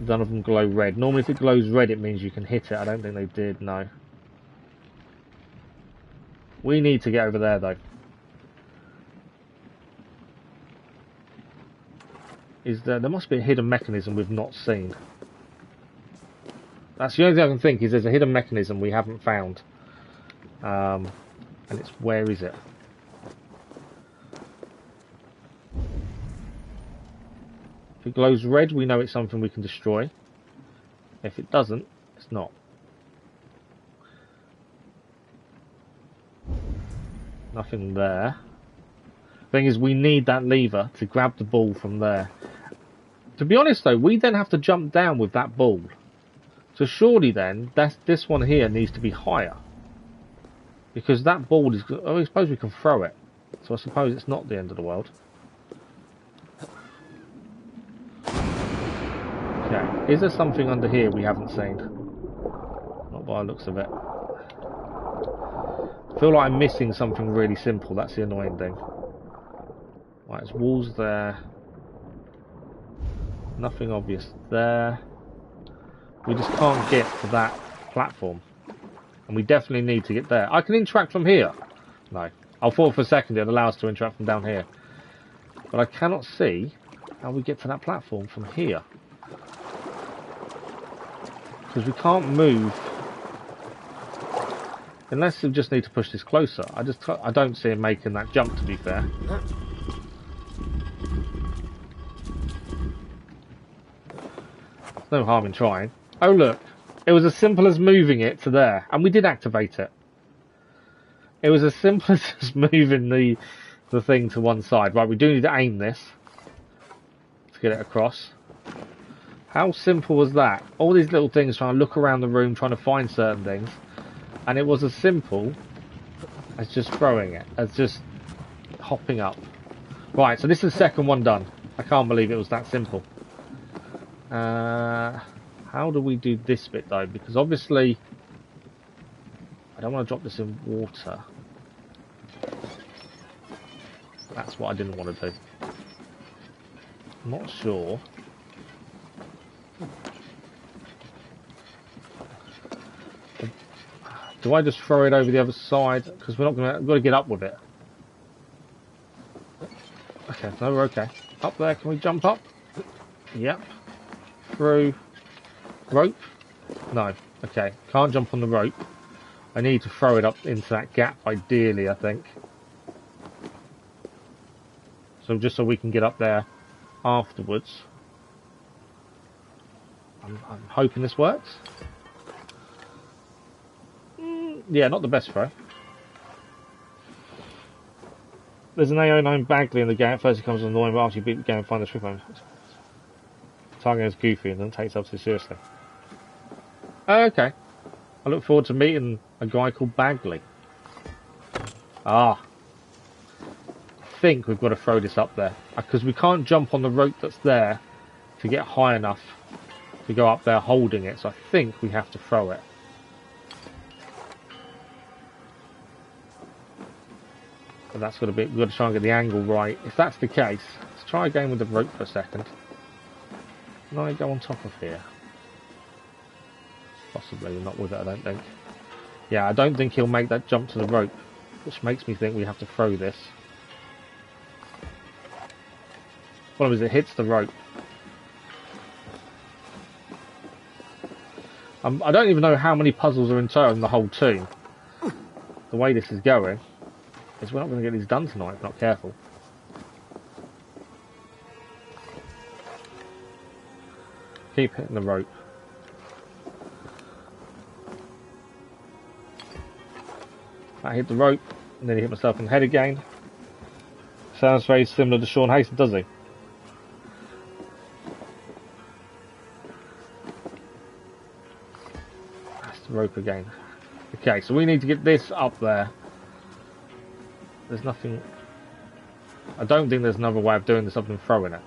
None of them glow red. Normally if it glows red, it means you can hit it. I don't think they did, no. We need to get over there, though. There must be a hidden mechanism we've not seen. That's the only thing I can think, is there's a hidden mechanism we haven't found. And it's, where is it? If it glows red, we know it's something we can destroy. If it doesn't, it's not. Nothing there. Thing is, we need that lever to grab the ball from there. To be honest though, we then have to jump down with that ball. So surely then, this one here needs to be higher. Because that ball is... Oh, I suppose we can throw it. So I suppose it's not the end of the world. Okay, is there something under here we haven't seen? Not by the looks of it. I feel like I'm missing something really simple, that's the annoying thing. Right, there's walls there. Nothing obvious there. We just can't get to that platform. And we definitely need to get there. I can interact from here. No. I thought for a second it'd allow us to interact from down here. But I cannot see how we get to that platform from here. Because we can't move. Unless we just need to push this closer. I don't see him making that jump, to be fair. There's no harm in trying. Oh look, it was as simple as moving it to there, and we did activate it. It was as simple as just moving the thing to one side. Right, we do need to aim this to get it across. How simple was that? All these little things trying to look around the room, trying to find certain things, and it was as simple as just throwing it, as just hopping up. Right, so this is the second one done. I can't believe it was that simple. How do we do this bit though? Because obviously I don't want to drop this in water. That's what I didn't want to do. I'm not sure. Do I just throw it over the other side? Because we're not gonna. We've got to get up with it. Okay, no, we're okay. Up there, can we jump up? Yep. Through rope? No. Okay, can't jump on the rope. I need to throw it up into that gap, ideally, I think. So just so we can get up there afterwards. I'm hoping this works. Yeah, not the best throw. There's an AO known Bagley in the game. At first it comes annoying, but after you beat the game and find the trick home. Target is goofy and doesn't take itself too seriously. Okay. I look forward to meeting a guy called Bagley. Ah. I think we've got to throw this up there. Because we can't jump on the rope that's there to get high enough to go up there holding it. So I think we have to throw it. But that's got to be, we've got to try and get the angle right. If that's the case, let's try again with the rope for a second. Can I go on top of here? Possibly, not with it, I don't think. Yeah, I don't think he'll make that jump to the rope, which makes me think we have to throw this. Problem is, it hits the rope. I don't even know how many puzzles are in total in the whole tomb. The way this is going, is we're not going to get these done tonight if not careful. Keep hitting the rope. I hit the rope, and then hit myself in the head again. Sounds very similar to Sean Hastings, does he? That's the rope again. Okay, so we need to get this up there. There's nothing... I don't think there's another way of doing this other than throwing it.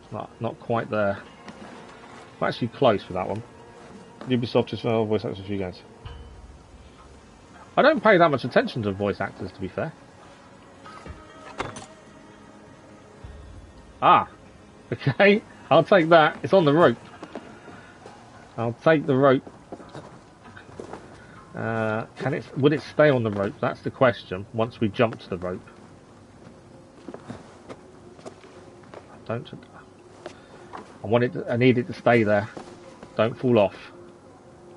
It's not quite there. I'm actually close for that one. Ubisoft just voice actors for you guys. I don't pay that much attention to voice actors, to be fair. Ah, okay. I'll take that. It's on the rope. I'll take the rope. Would it stay on the rope? That's the question. Once we jump to the rope. I need it to stay there. Don't fall off.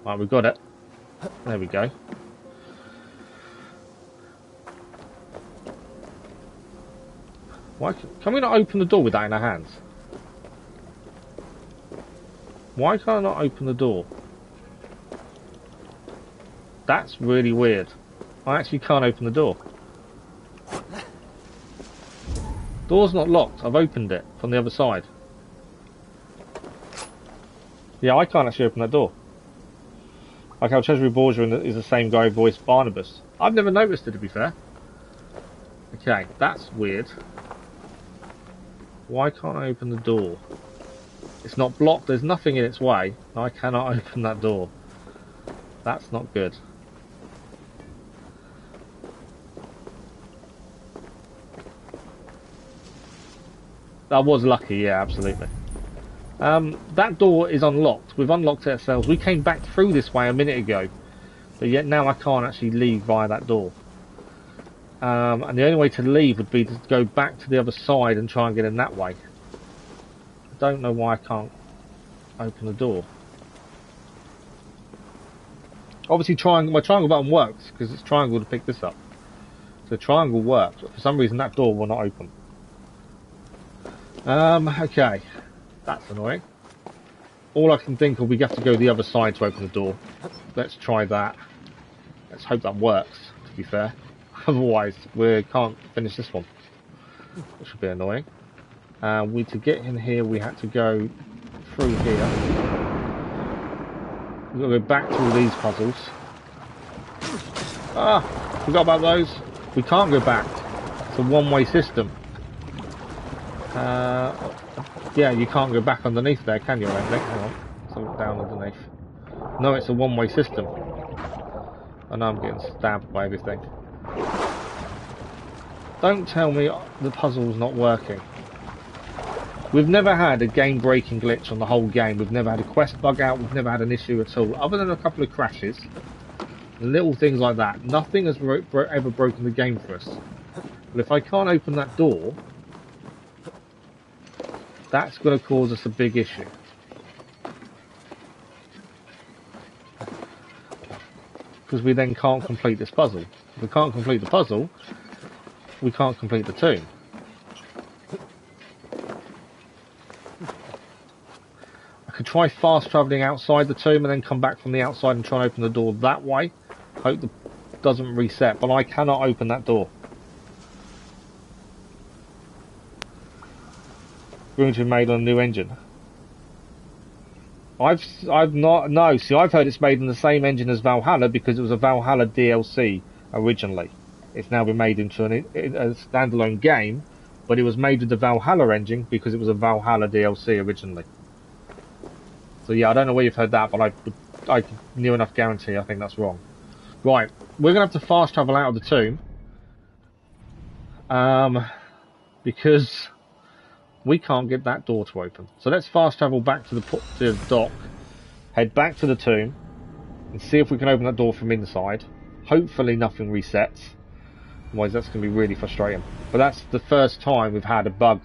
Right, we've got it. There we go. Why can we not open the door with that in our hands? Why can I not open the door? That's really weird. I actually can't open the door. Door's not locked. I've opened it from the other side. Yeah, I can't actually open that door. Like how Cesare Borgia is the same guy who voiced Barnabas. I've never noticed it, to be fair. Okay, that's weird. Why can't I open the door? It's not blocked, there's nothing in its way. I cannot open that door. That's not good. I was lucky, yeah, absolutely. That door is unlocked. We've unlocked it ourselves. We came back through this way a minute ago. But yet now I can't actually leave via that door. And the only way to leave would be to go back to the other side and try and get in that way. I don't know why I can't open the door. Obviously my triangle button works because it's triangle to pick this up. So triangle works, but for some reason that door will not open. Okay. That's annoying. All I can think of, we have to go the other side to open the door. Let's try that. Let's hope that works, to be fair. Otherwise, we can't finish this one. Which should be annoying. To get in here, we had to go through here. We've got to go back to all these puzzles. Ah! Forgot about those. We can't go back. It's a one-way system. Yeah, you can't go back underneath there, can you? I think. Hang on. Something down underneath. No, it's a one-way system. I know I'm getting stabbed by everything. Don't tell me the puzzle's not working. We've never had a game-breaking glitch on the whole game. We've never had a quest bug out. We've never had an issue at all, other than a couple of crashes. Little things like that. Nothing has ever broken the game for us. But if I can't open that door, that's going to cause us a big issue. Because we then can't complete this puzzle. If we can't complete the puzzle, we can't complete the tomb. I could try fast travelling outside the tomb and then come back from the outside and try and open the door that way. Hope it doesn't reset, but I cannot open that door. Going to be made on a new engine. I've not, no, see, I've heard it's made in the same engine as Valhalla because it was a Valhalla DLC originally. It's now been made into a standalone game, but it was made with the Valhalla engine because it was a Valhalla DLC originally. So yeah, I don't know where you've heard that, but I near enough guarantee I think that's wrong. Right, we're going to have to fast travel out of the tomb. Because we can't get that door to open. So let's fast travel back to the dock, head back to the tomb, and see if we can open that door from inside. Hopefully nothing resets. Otherwise that's going to be really frustrating. But that's the first time we've had a bug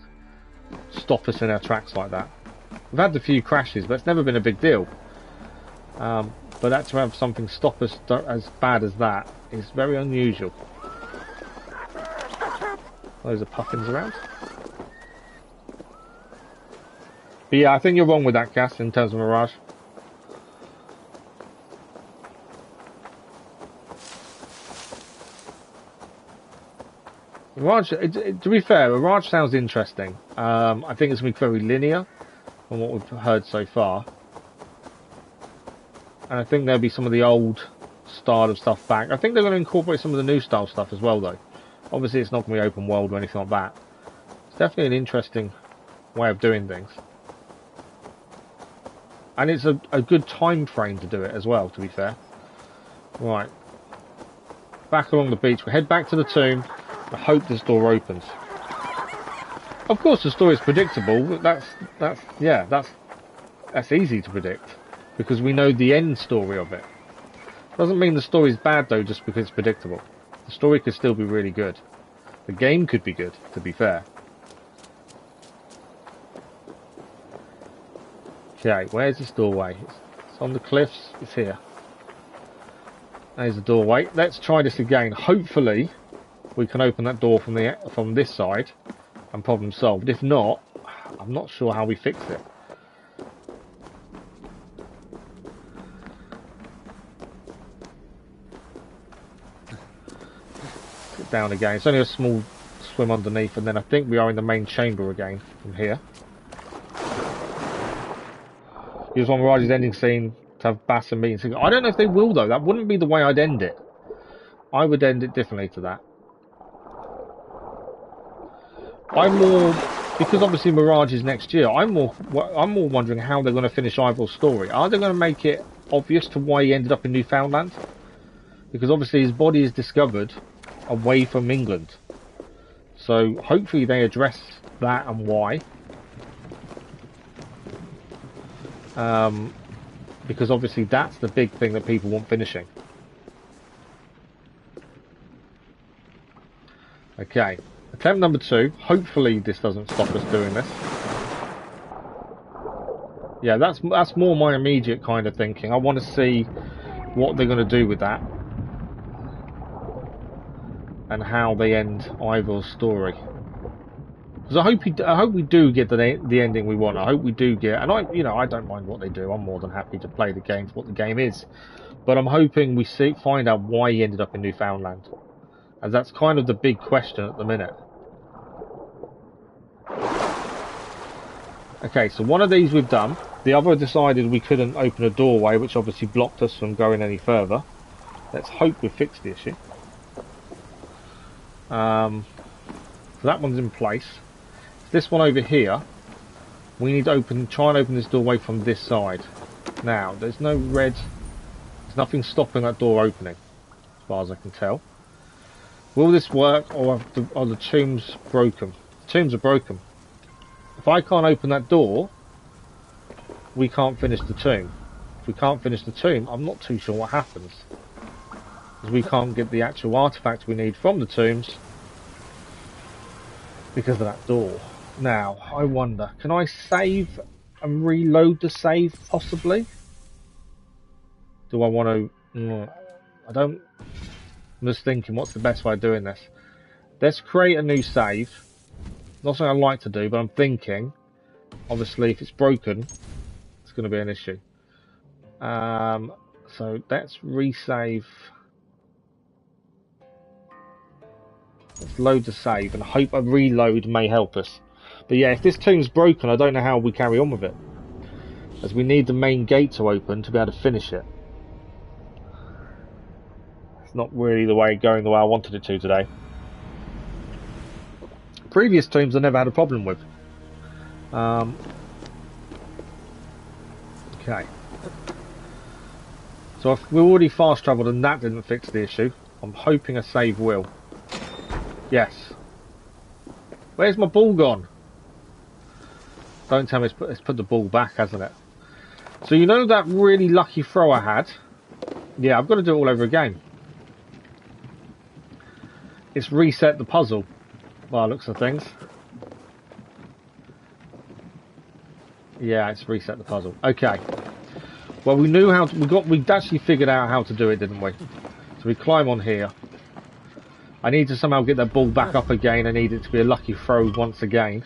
stop us in our tracks like that. We've had a few crashes, but it's never been a big deal. But that to have something stop us as bad as that is very unusual. Those are puffins around. But yeah, I think you're wrong with that, Cass, in terms of Mirage. Mirage, to be fair, Mirage sounds interesting. I think it's going to be very linear from what we've heard so far. And I think there'll be some of the old style of stuff back. I think they're going to incorporate some of the new style stuff as well, though. Obviously, it's not going to be open world or anything like that. It's definitely an interesting way of doing things. And it's a good time frame to do it as well, to be fair. Right. Back along the beach. We head back to the tomb. I hope this door opens. Of course, the story is predictable. But that's easy to predict. Because we know the end story of it. Doesn't mean the story is bad, though, just because it's predictable. The story could still be really good. The game could be good, to be fair. Okay, where's this doorway? It's on the cliffs. It's here. There's the doorway. Let's try this again. Hopefully, we can open that door from this side, and problem solved. If not, I'm not sure how we fix it. Sit down again. It's only a small swim underneath, and then I think we are in the main chamber again from here. You just want Mirage's ending scene to have Bass and meet and I don't know if they will, though. That wouldn't be the way I'd end it. I would end it differently to that. Because obviously Mirage is next year. I'm more wondering how they're going to finish Ivor's story. Are they going to make it obvious to why he ended up in Newfoundland? Because obviously his body is discovered away from England. So hopefully they address that and why. Because obviously that's the big thing that people want finishing. Okay, attempt number 2. Hopefully this doesn't stop us doing this. Yeah, that's more my immediate kind of thinking. I want to see what they're going to do with that. And how they end Ivor's story. Because I hope we do get the ending we want. I hope we do get, and I don't mind what they do. I'm more than happy to play the game for what the game is. But I'm hoping we find out why he ended up in Newfoundland, and that's kind of the big question at the minute. Okay, so one of these we've done. The other decided we couldn't open a doorway, which obviously blocked us from going any further. Let's hope we've fixed the issue. So that one's in place. This one over here, we need to try and open this doorway from this side. Now, there's nothing stopping that door opening, as far as I can tell. Will this work, or are the tombs broken? The tombs are broken. If I can't open that door, we can't finish the tomb. If we can't finish the tomb, I'm not too sure what happens. Because we can't get the actual artifacts we need from the tombs because of that door. Now, I wonder, can I save and reload the save, possibly? Do I want to... I don't... I'm just thinking, what's the best way of doing this? Let's create a new save. Not something I like to do, but I'm thinking, obviously, if it's broken, it's going to be an issue. So let's resave. Let's load the save, and I hope a reload may help us. But yeah, if this tomb's broken, I don't know how we carry on with it, as we need the main gate to open to be able to finish it. It's not really going the way I wanted it to today. Previous tombs I never had a problem with. Okay. So if we already fast travelled and that didn't fix the issue, I'm hoping a save will. Yes. Where's my ball gone? Don't tell me it's put the ball back, hasn't it? So you know that really lucky throw I had? Yeah, I've got to do it all over again. It's reset the puzzle, by the looks of things. Yeah, it's reset the puzzle. Okay. Well, we knew how to, we'd actually figured out how to do it, didn't we? So we climb on here. I need to somehow get that ball back up again. I need it to be a lucky throw once again.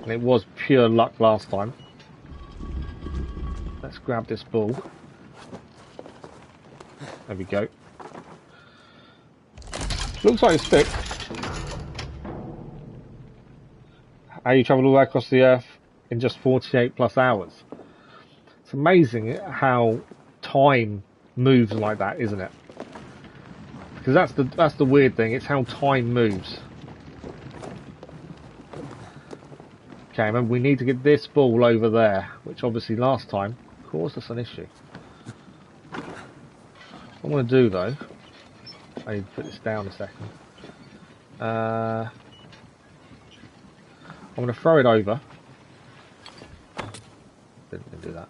And it was pure luck last time. Let's grab this ball. There we go. Looks like it's fixed. How you travel all the way across the earth in just 48 plus hours. It's amazing how time moves like that, isn't it? Because that's the weird thing. It's how time moves. Okay, remember we need to get this ball over there, which obviously last time caused us an issue. What I'm going to do though, I need to put this down a second. I'm going to throw it over. Didn't do that.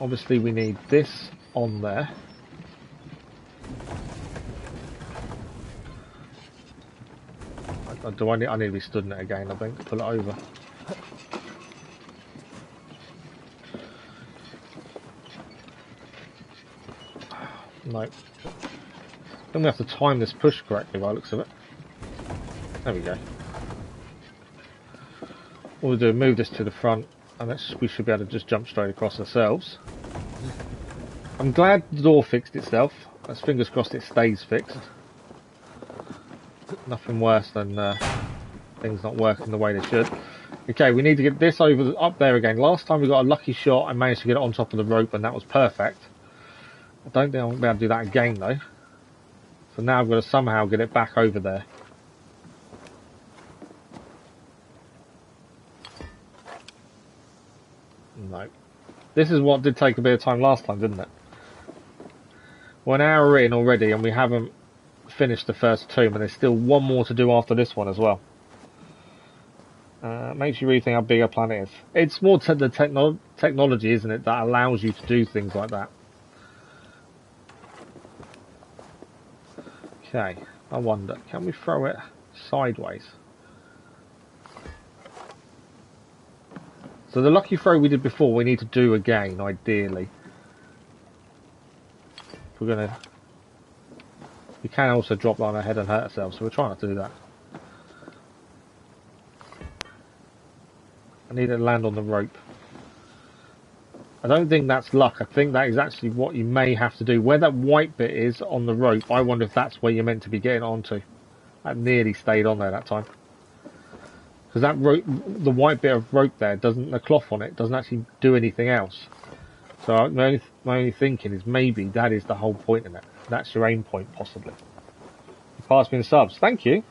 Obviously we need this on there. I need to be stood in it again, I think, to pull it over. No. Then we have to time this push correctly by the looks of it. There we go. What we'll do, move this to the front, and we should be able to just jump straight across ourselves. I'm glad the door fixed itself. Let's fingers crossed it stays fixed. Nothing worse than things not working the way they should. Okay, we need to get this up there again. Last time we got a lucky shot, I managed to get it on top of the rope, and that was perfect. I don't think I'll be able to do that again though. So now I've got to somehow get it back over there. No. This is what did take a bit of time last time, didn't it? We're an hour in already and we haven't finished the first tomb, and there's still one more to do after this one as well. Makes you rethink how big a planet is. It's more the technology, isn't it, that allows you to do things like that. Okay, I wonder, can we throw it sideways? So the lucky throw we did before, we need to do again, ideally. We're gonna... We can also drop on our head and hurt ourselves, so we're trying not to do that. I need it to land on the rope. I don't think that's luck. I think that is actually what you may have to do. Where that white bit is on the rope, I wonder if that's where you're meant to be getting onto. That nearly stayed on there that time. Because that rope, the white bit of rope there, the cloth on it doesn't actually do anything else. So my only thinking is maybe that is the whole point in it. That's your aim point, possibly. You passed me the subs. Thank you.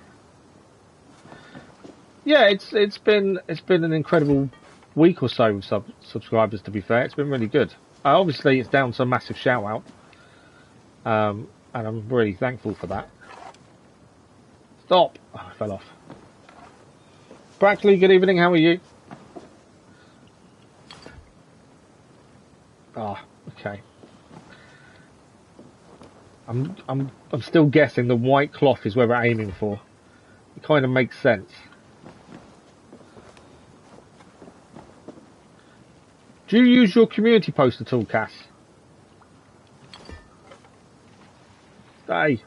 Yeah, it's been an incredible week or so with subscribers. To be fair, it's been really good. Obviously, it's down to a massive shout out, and I'm really thankful for that. Stop! Oh, I fell off. Brackley, good evening. How are you? Ah, okay. I'm still guessing the white cloth is where we're aiming for. It kind of makes sense. Do you use your community post at all, Cass? Hey.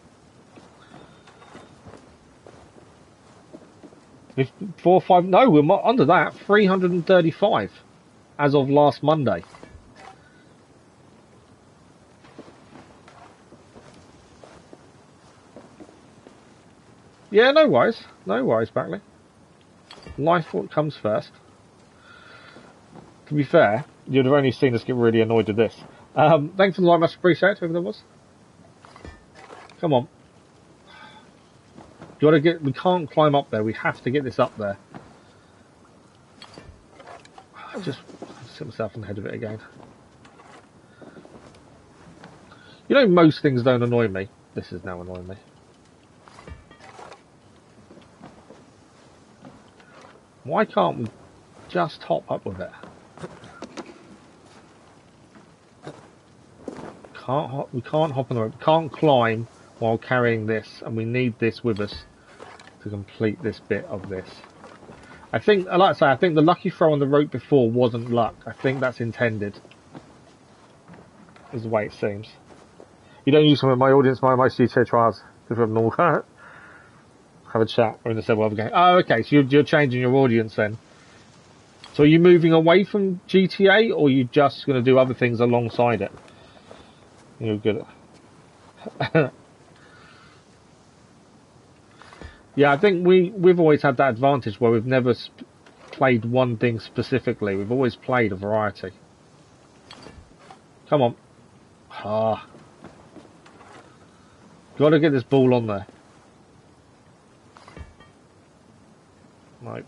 If 4 or 5, no, we're under that. 335 as of last Monday. Yeah, no worries, Brackley. Life what comes first. To be fair, you'd have only seen us get really annoyed with this. Thanks for the like, much appreciated, whoever that was. Come on. You gotta we can't climb up there, we have to get this up there. I just sit myself on the head of it again. You know, most things don't annoy me. This is now annoying me. Why can't we just hop up with it? We can't hop on the rope. We can't climb while carrying this, and we need this with us to complete this bit of this. I think, like I say, I think the lucky throw on the rope before wasn't luck. I think that's intended. Is the way it seems. You don't use some of my audience, my GTA trials. Have a chat or in the several other games. Oh, okay. So you're changing your audience then. So are you moving away from GTA, or are you just going to do other things alongside it? You're good at. Yeah, I think we've always had that advantage where we've never played one thing specifically. We've always played a variety. Come on. Ah. Got to get this ball on there. Right.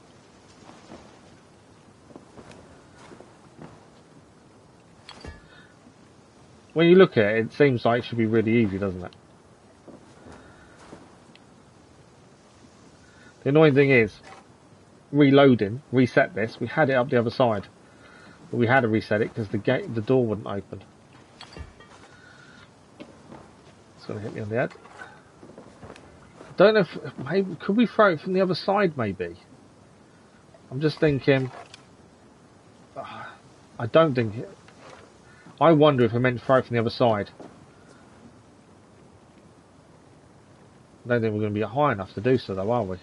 When you look at it, it seems like it should be really easy, doesn't it? The annoying thing is, reset this, we had it up the other side. But we had to reset it because the door wouldn't open. It's going to hit me on the head. I don't know if, maybe, could we throw it from the other side maybe? I'm just thinking, I don't think, I wonder if I meant to throw it from the other side. I don't think we're going to be high enough to do so though, are we?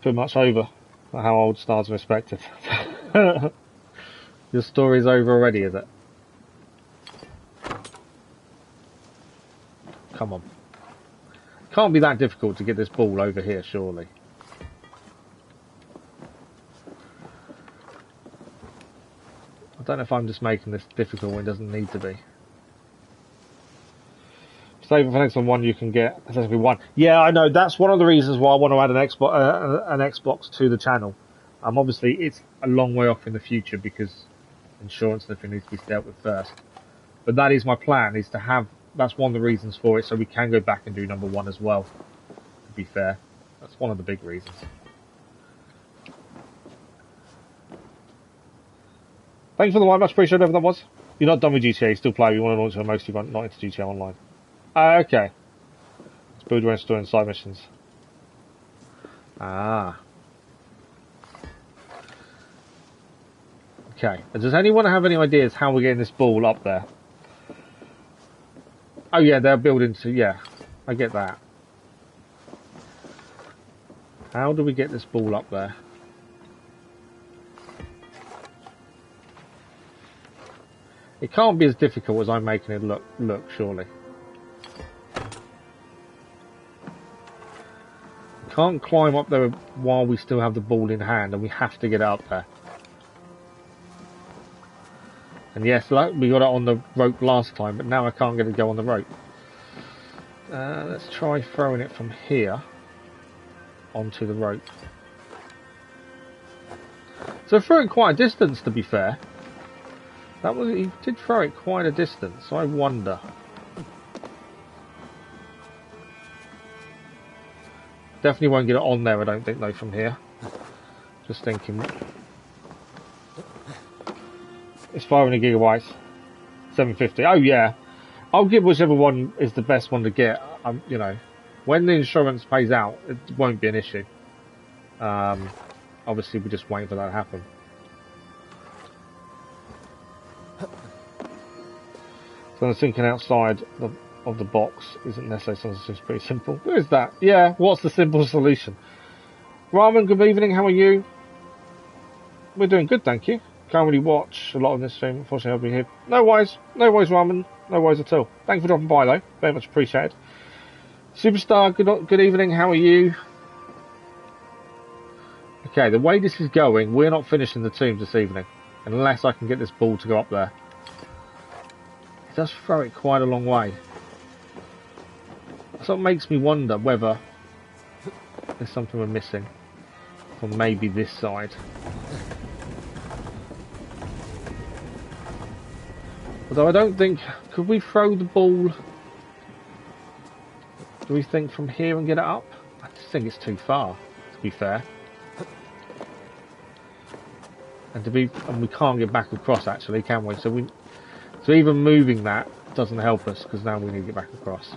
Pretty much over how old stars are respected. Your story's over already, is it? Come on. Can't be that difficult to get this ball over here, surely. I don't know if I'm just making this difficult when it doesn't need to be. Save for the next one, you can get essentially one. Yeah, I know. That's one of the reasons why I want to add an Xbox to the channel. Obviously, it's a long way off in the future because insurance and everything needs to be dealt with first. But that is my plan, is to have, that's one of the reasons for it, so we can go back and do number one as well, to be fair. That's one of the big reasons. Thanks for the like, much appreciated, whatever that was. You're not done with GTA, you still play, you want to launch it mostly, but not into GTA Online. Okay. Let's build your own store and side missions. Ah. Okay. Does anyone have any ideas how we're getting this ball up there? Oh yeah, they're building to, yeah. I get that. How do we get this ball up there? It can't be as difficult as I'm making it look, surely. Can't climb up there while we still have the ball in hand, and we have to get it up there. And yes, like we got it on the rope last time, but now I can't get it to go on the rope. Let's try throwing it from here onto the rope. So I threw it quite a distance, to be fair. He did throw it quite a distance, so I wonder. Definitely won't get it on there, I don't think, though, from here. Just thinking. It's 500 gigabytes. 750. Oh, yeah. I'll give whichever one is the best one to get. You know, when the insurance pays out, it won't be an issue. Obviously, we're just waiting for that to happen. So I'm thinking outside of the box isn't necessarily something that's pretty simple. Where is that? Yeah, what's the simple solution? Ramen, good evening, how are you? We're doing good, thank you. Can't really watch a lot of this stream, unfortunately I'll be here. No worries, Ramen, no worries at all. Thank you for dropping by though, very much appreciated. Superstar, good evening, how are you? Okay, the way this is going, we're not finishing the tombs this evening, unless I can get this ball to go up there. It does throw it quite a long way. So it makes me wonder whether there's something we're missing from maybe this side. Although I don't think... Could we throw the ball... Do we think from here and get it up? I just think it's too far, to be fair. And we can't get back across actually, can we? So even moving that doesn't help us, because now we need to get back across.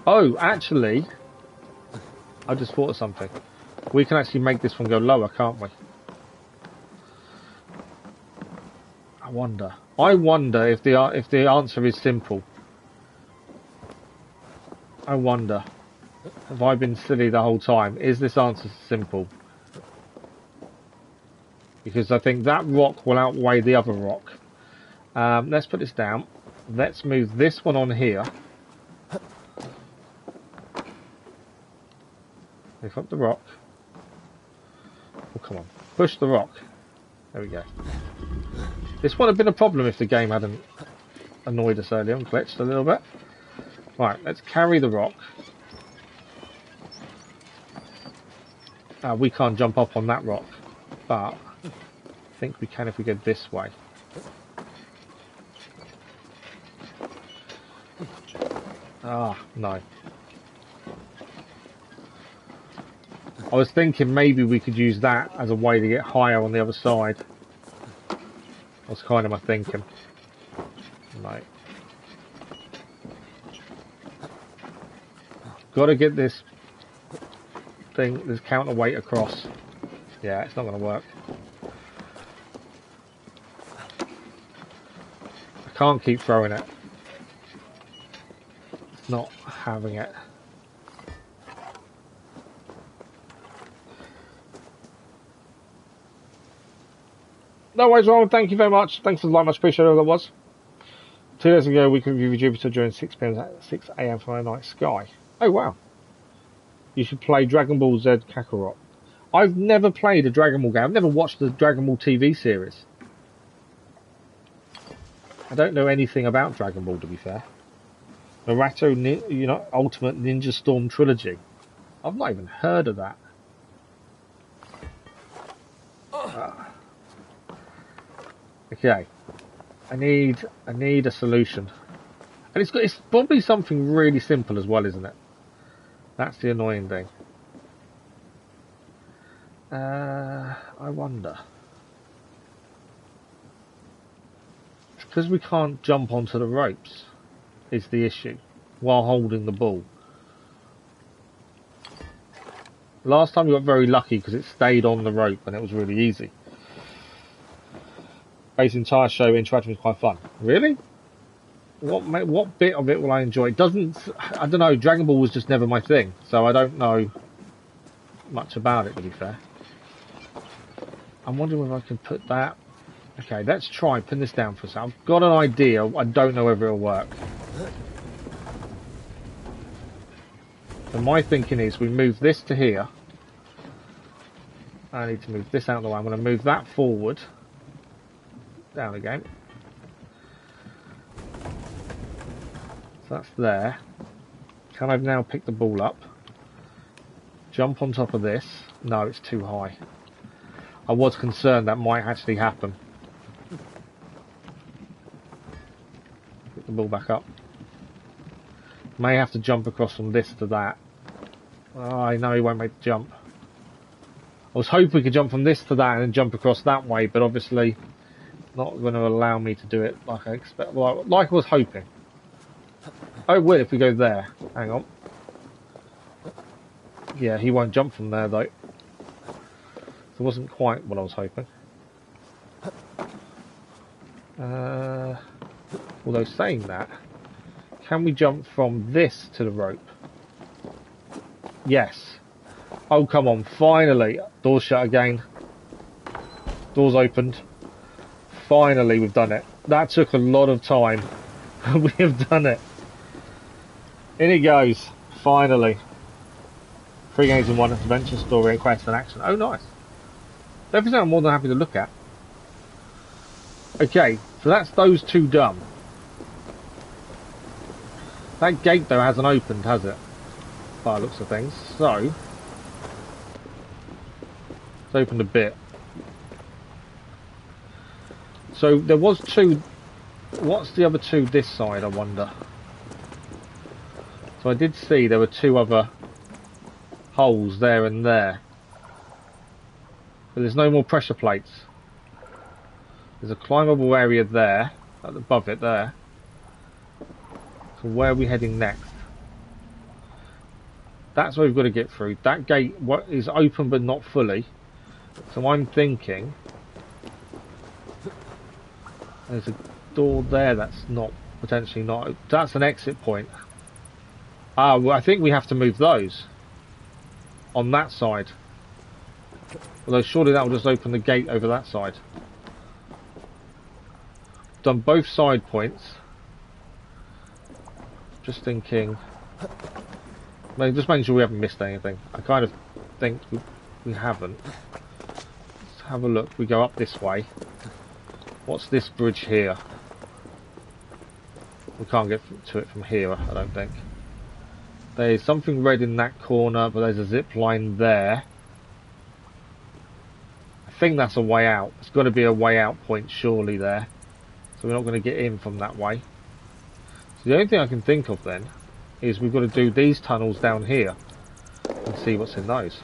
Oh, actually, I just thought of something. We can actually make this one go lower, can't we? I wonder if the answer is simple. I wonder. Have I been silly the whole time? Is this answer simple? Because I think that rock will outweigh the other rock. Let's put this down. Let's move this one on here. Lift up the rock. Oh, come on. Push the rock. There we go. This would have been a problem if the game hadn't annoyed us earlier and glitched a little bit. Right, let's carry the rock. We can't jump up on that rock, but I think we can if we go this way. Ah, no. I was thinking maybe we could use that as a way to get higher on the other side. That's kind of my thinking. No. Got to get this thing, this counterweight across. Yeah, it's not going to work. I can't keep throwing it. It's not having it. No worries, Ron. Thank you very much. Thanks for the like, much appreciated. That was 2 days ago. We reviewed Jupiter during 6 a.m. from our night sky. Oh wow! You should play Dragon Ball Z Kakarot. I've never played a Dragon Ball game. I've never watched the Dragon Ball TV series. I don't know anything about Dragon Ball, to be fair. Naruto, Ultimate Ninja Storm Trilogy. I've not even heard of that. Okay, I need a solution, and it's probably something really simple as well, isn't it? That's the annoying thing. I wonder. It's because we can't jump onto the ropes is the issue while holding the ball. Last time we got very lucky because it stayed on the rope and it was really easy. Base entire show interacting was quite fun. Really? what bit of it will I enjoy? It doesn't. I don't know. Dragon Ball was just never my thing, so I don't know much about it. To be fair, I'm wondering if I can put that. Okay, let's try putting this down for a second. I've got an idea. I don't know whether it'll work. So my thinking is we move this to here. I need to move this out of the way. I'm going to move that forward. Down again. So that's there. Can I now pick the ball up? Jump on top of this. No, it's too high. I was concerned that might actually happen. Pick the ball back up. May have to jump across from this to that. Oh, I know he won't make the jump. I was hoping we could jump from this to that and then jump across that way, but obviously not going to allow me to do it like I expect. Like I was hoping. Oh, it will if we go there. Hang on. Yeah, he won't jump from there though. It wasn't quite what I was hoping. Although saying that, can we jump from this to the rope? Yes. Oh, come on, finally. Doors shut again. Doors opened. Finally, we've done it. That took a lot of time. We have done it. In it goes. Finally. 3 games in one, adventure, story, and quest and action. Oh, nice. Definitely I'm more than happy to look at. Okay, so that's those two done. That gate, though, hasn't opened, has it? By the looks of things. So, it's opened a bit. So, there was 2... What's the other 2 this side, I wonder? So, I did see there were 2 other holes there and there. But there's no more pressure plates. There's a climbable area there, above it there. So where are we heading next? That's where we've got to get through. That gate is open but not fully. So I'm thinking there's a door there that's not, potentially not. That's an exit point. Ah, well, I think we have to move those on that side. Although surely that will just open the gate over that side. Done both side points. Just thinking, just making sure we haven't missed anything. I kind of think we haven't. Let's have a look. We go up this way. What's this bridge here? We can't get to it from here, I don't think. There's something red in that corner, but there's a zip line there. I think that's a way out. It's got to be a way out point surely there. So we're not going to get in from that way. So the only thing I can think of then is we've got to do these tunnels down here and see what's in those.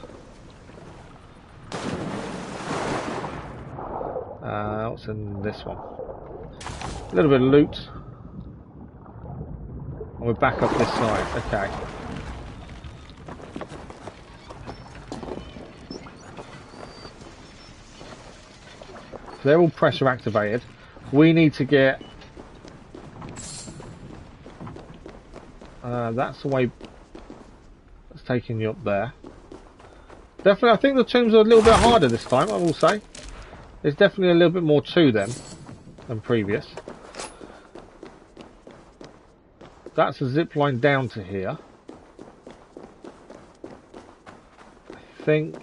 What's in this one? A little bit of loot. And we're back up this side. Okay. So they're all pressure activated. We need to get... that's the way that's taking you up there. Definitely, I think the tombs are a little bit harder this time, I will say. There's definitely a little bit more to them than previous. That's a zip line down to here. I think...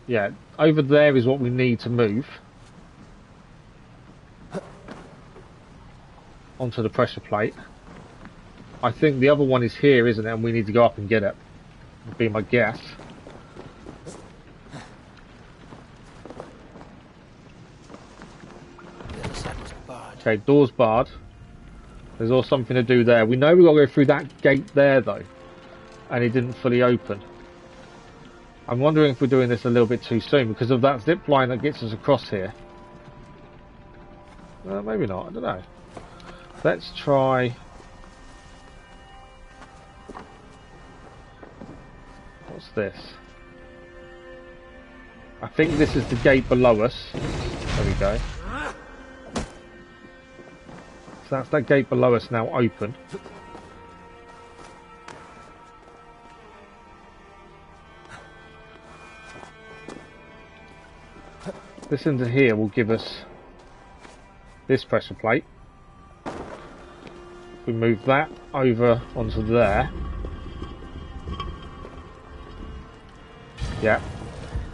yeah, over there is what we need to move. Onto the pressure plate. I think the other one is here, isn't it? And we need to go up and get it. Would be my guess. Okay, door's barred. There's also something to do there. We know we've got to go through that gate there, though. And it didn't fully open. I'm wondering if we're doing this a little bit too soon because of that zip line that gets us across here. Maybe not, I don't know. Let's try... what's this? I think this is the gate below us. There we go. So that's that gate below us now open. This into here will give us this pressure plate. We move that over onto there. Yeah.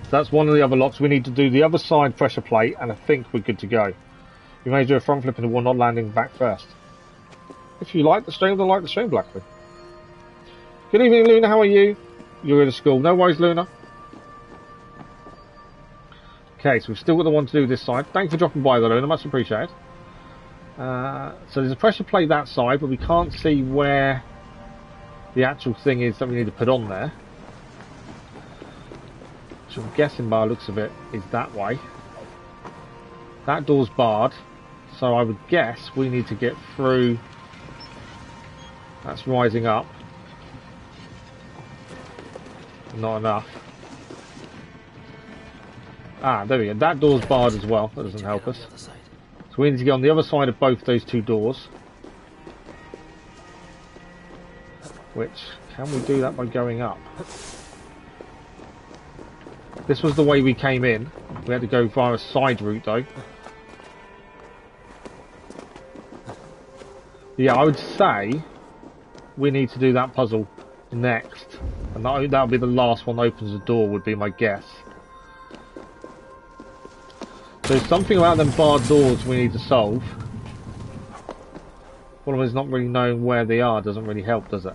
So that's one of the other locks. We need to do the other side pressure plate, and I think we're good to go. You may do a front flip and one not landing back first. If you like the stream, then like the stream, Blackwood. Good evening, Luna. How are you? You're in school. No worries, Luna. Okay, so we've still got the one to do this side. Thanks for dropping by, though, Luna. Much appreciated. So there's a pressure plate that side, but we can't see where the actual thing is that we need to put on there. So I'm guessing by the looks of it is that way. That door's barred, so I would guess we need to get through. That's rising up. Not enough. Ah, there we go. That door's barred as well. That doesn't help us. So we need to get on the other side of both those two doors. Which, can we do that by going up? This was the way we came in. We had to go via a side route though. Yeah, I would say we need to do that puzzle next. And that'll be the last one that opens the door, would be my guess. So something about them barred doors we need to solve. One of us not really knowing where they are doesn't really help, does it?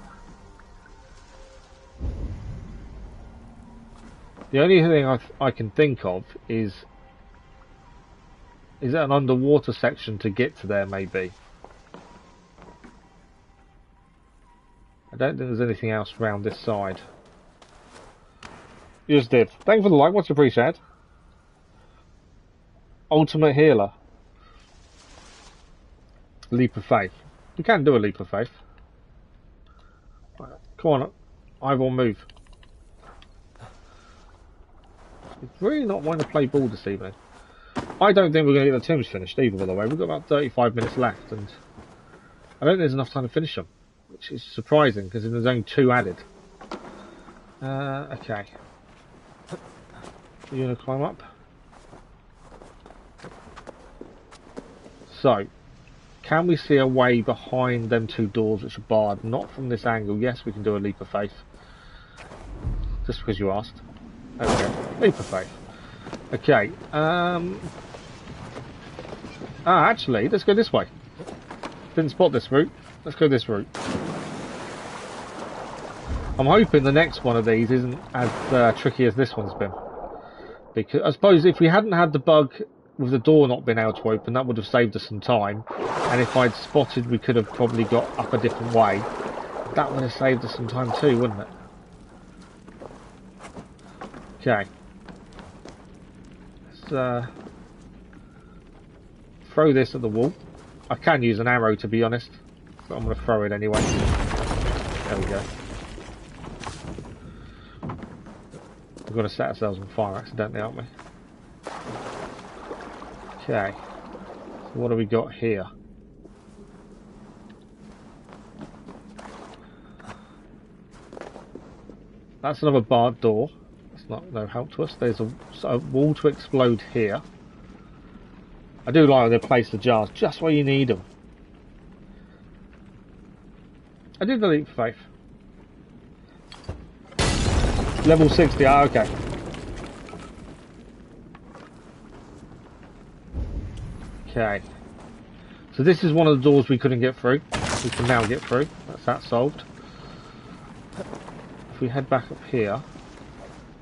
The only thing I can think of is it an underwater section to get to there, maybe? I don't think there's anything else around this side. You just did. Thank you for the like, much appreciated. Ultimate healer. Leap of faith. We can do a leap of faith. Right, come on, Ivor, move. It's really not wanting to play ball this evening. I don't think we're going to get the tombs finished either, by the way. We've got about 35 minutes left, and I don't think there's enough time to finish them, which is surprising because there's only 2 added. Okay. Are you going to climb up? So, can we see a way behind them 2 doors which are barred? Not from this angle. Yes, we can do a leap of faith. Just because you asked. Okay, leap of faith. Okay, actually, let's go this way. Didn't spot this route. Let's go this route. I'm hoping the next one of these isn't as tricky as this one's been. Because I suppose if we hadn't had the bug with the door not being able to open, that would have saved us some time. And if I'd spotted we could have probably got up a different way, that would have saved us some time too, wouldn't it? Okay. Let's throw this at the wall. I can use an arrow, to be honest, but I'm going to throw it anyway. There we go. We're going to set ourselves on fire accidentally, aren't we? Okay. So what do we got here? That's another barred door. That's not no help to us. There's a wall to explode here. I do like when they place the jars just where you need them. I did the leap of faith. Level 60, okay. Okay. So this is one of the doors we couldn't get through. We can now get through. That's that solved. If we head back up here, I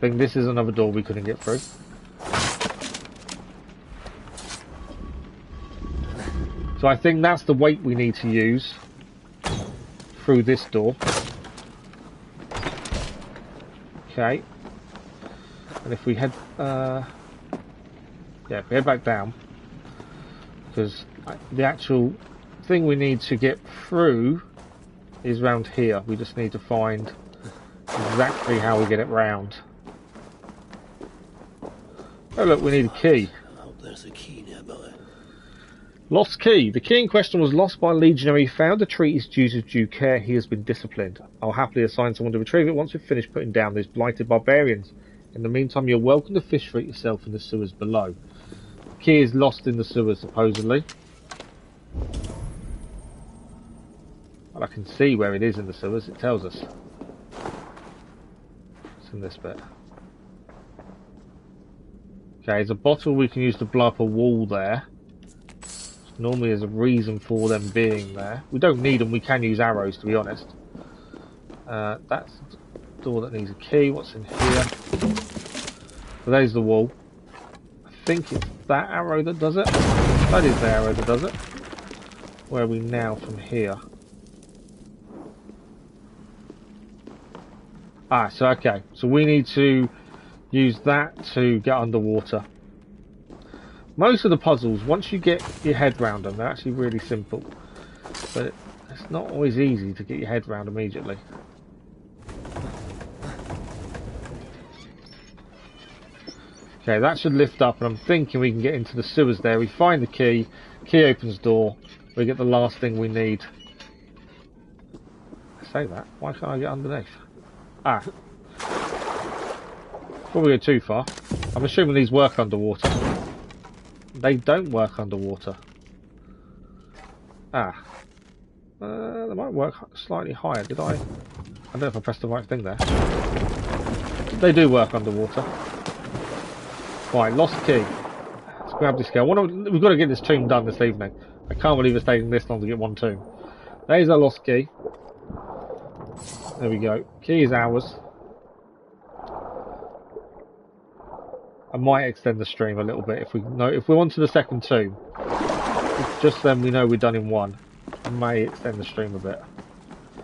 think this is another door we couldn't get through. So I think that's the weight we need to use through this door. Okay. And if we head, if we head back down, because the actual thing we need to get through is round here. We just need to find exactly how we get it round. Oh look, we need a key. I hope there's a key nearby. Lost key. The key in question was lost by a legionary. Found a treatise due to due care. He has been disciplined. I'll happily assign someone to retrieve it once we've finished putting down these blighted barbarians. In the meantime, you're welcome to fish for it yourself in the sewers below. The key is lost in the sewers, supposedly. Well, I can see where it is in the sewers. It tells us. It's in this bit. Okay, there's a bottle we can use to blow up a wall there. Normally there's a reason for them being there. We don't need them, we can use arrows, to be honest. That's the door that needs a key. What's in here? So there's the wall. I think it's that arrow that does it. That is the arrow that does it. Where are we now from here? Ah, so okay. So we need to use that to get underwater. Most of the puzzles, once you get your head round them, they're actually really simple. But it's not always easy to get your head round immediately. Okay, that should lift up, and I'm thinking we can get into the sewers there. We find the key, key opens door, we get the last thing we need. I say that, why can't I get underneath? Ah. Before we go too far, I'm assuming these work underwater. They don't work underwater. Ah. They might work slightly higher. Did I? I don't know if I pressed the right thing there. They do work underwater. Right, lost key. Let's grab this key. We've got to get this tomb done this evening. I can't believe it's taking this long to get one tomb. There's our lost key. There we go. Key is ours. I might extend the stream a little bit if we're on to the second tomb. Just then we know we're done in one. I may extend the stream a bit.